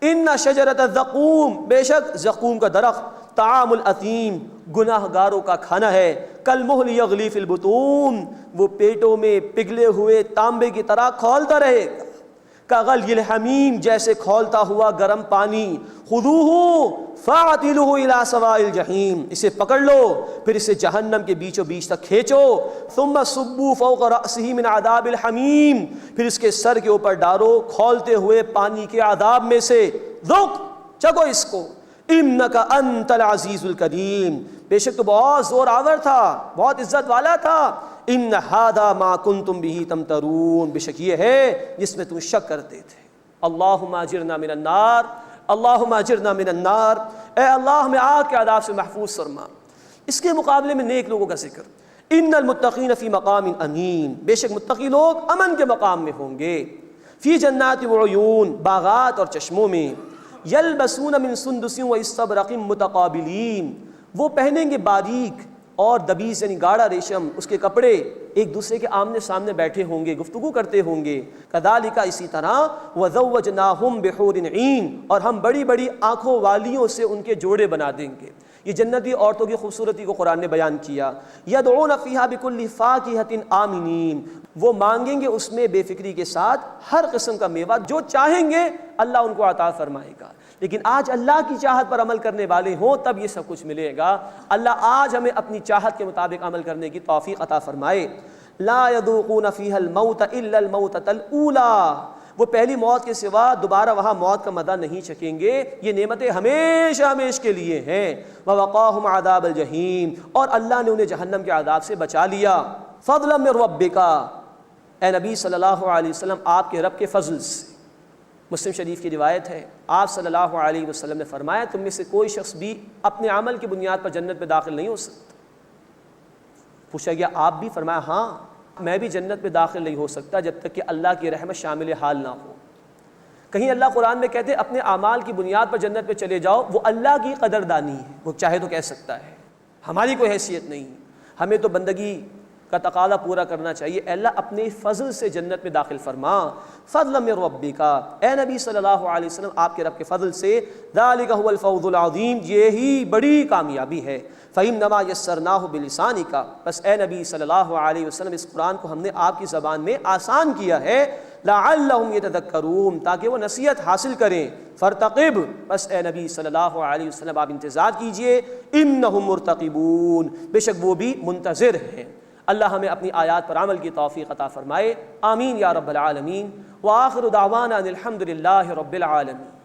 ان شجرۃ الزقوم، بے شک زقوم کا درخت، طعام الاثیم، گناہ گاروں کا کھانا ہے۔ کالمہل یغلی فی البطون، وہ پیٹوں میں پگھلے ہوئے تانبے کی طرح کھولتا رہے گا۔ کغلی الحمیم، جیسے کھولتا ہوا گرم پانی۔ خذوہ فاعتلوہ الی سواء الجحیم، اسے پکڑ لو پھر اسے جہنم کے بیچوں بیچ تک کھینچو۔ ثم صبوا فوق رأسہ من عذاب الحمیم، پھر اس کے سر کے اوپر ڈالو کھولتے ہوئے پانی کے عذاب میں سے۔ ذوق، چکو اس کو۔ انک انت العزیز الکریم، بے شک تو بہت زور آور تھا، بہت عزت والا تھا۔ ان ھذا ما کنتم به تمترون، بے شک یہ ہے جس میں تم شک کرتے تھے۔ اللہم اجرنا من النار، اللہم اجرنا من النار، اے اللہ ہمیں آگ کے عذاب سے محفوظ فرما۔ اس کے مقابلے میں نیک لوگوں کا ذکر۔ ان المتقین فی مقام امین، بے شک متقی لوگ امن کے مقام میں ہوں گے۔ فی جنات وعیون، باغات اور چشموں میں۔ یلبسون من سندس واستبرق متقابلین، وہ پہنیں گے باریک اور دبیز یعنی گاڑھا ریشم اس کے کپڑے، ایک دوسرے کے آمنے سامنے بیٹھے ہوں گے، گفتگو کرتے ہوں گے۔ کذالک، اسی طرح، وزوجناہم بحور عین، اور ہم بڑی بڑی آنکھوں والیوں سے ان کے جوڑے بنا دیں گے۔ یہ جنتی عورتوں کی خوبصورتی کو قرآن نے بیان کیا۔ یدعون فیہا بکل فاکہۃ آمنین، وہ مانگیں گے اس میں بے فکری کے ساتھ ہر قسم کا میوہ، جو چاہیں گے اللہ ان کو عطا فرمائے گا۔ لیکن آج اللہ کی چاہت پر عمل کرنے والے ہوں تب یہ سب کچھ ملے گا۔ اللہ آج ہمیں اپنی چاہت کے مطابق عمل کرنے کی توفیق عطا فرمائے۔ لا یذوقون فیہا الموت الا الموتۃ الاولی، وہ پہلی موت کے سوا دوبارہ وہاں موت کا مزہ نہیں چکھیں گے، یہ نعمتیں ہمیشہ ہمیشہ کے لیے ہیں۔ ووقاہم عذاب الجحیم، اور اللہ نے انہیں جہنم کے عذاب سے بچا لیا۔ فضلا من ربک، اے نبی صلی اللہ علیہ وسلم آپ کے رب کے فضل سے۔ مسلم شریف کی روایت ہے، آپ صلی اللہ علیہ وسلم نے فرمایا تم میں سے کوئی شخص بھی اپنے عمل کی بنیاد پر جنت میں داخل نہیں ہو سکتا۔ پوچھا گیا آپ بھی؟ فرمایا ہاں، میں بھی جنت میں داخل نہیں ہو سکتا جب تک کہ اللہ کی رحمت شامل حال نہ ہو۔ کہیں اللہ قرآن میں کہتے اپنے اعمال کی بنیاد پر جنت میں چلے جاؤ، وہ اللہ کی قدردانی ہے، وہ چاہے تو کہہ سکتا ہے، ہماری کوئی حیثیت نہیں۔ ہمیں تو بندگی کا تقاضا پورا کرنا چاہیے، اے اللہ اپنے فضل سے جنت میں داخل فرما۔ فضلا من ربک، اے نبی صلی اللہ علیہ وسلم آپ کے رب کے فضل سے۔ ذالک هو الفوز العظیم، یہی بڑی کامیابی ہے۔ فإنما یسرناہ بلسانک، بس اے نبی صلی اللہ علیہ وسلم اس قرآن کو ہم نے آپ کی زبان میں آسان کیا ہے۔ لعلہم یتذکرون، تاکہ وہ نصیحت حاصل کریں۔ فارتقب، بس اے نبی صلی اللہ علیہ وسلم آپ انتظار کیجئے۔ انہم مرتقبون، بے شک وہ بھی منتظر ہیں۔ اللہ ہمیں اپنی آیات پر عمل کی توفیق عطا فرمائے، آمین یا رب العالمین۔ وآخر دعوانا ان الحمد للہ رب العالمین۔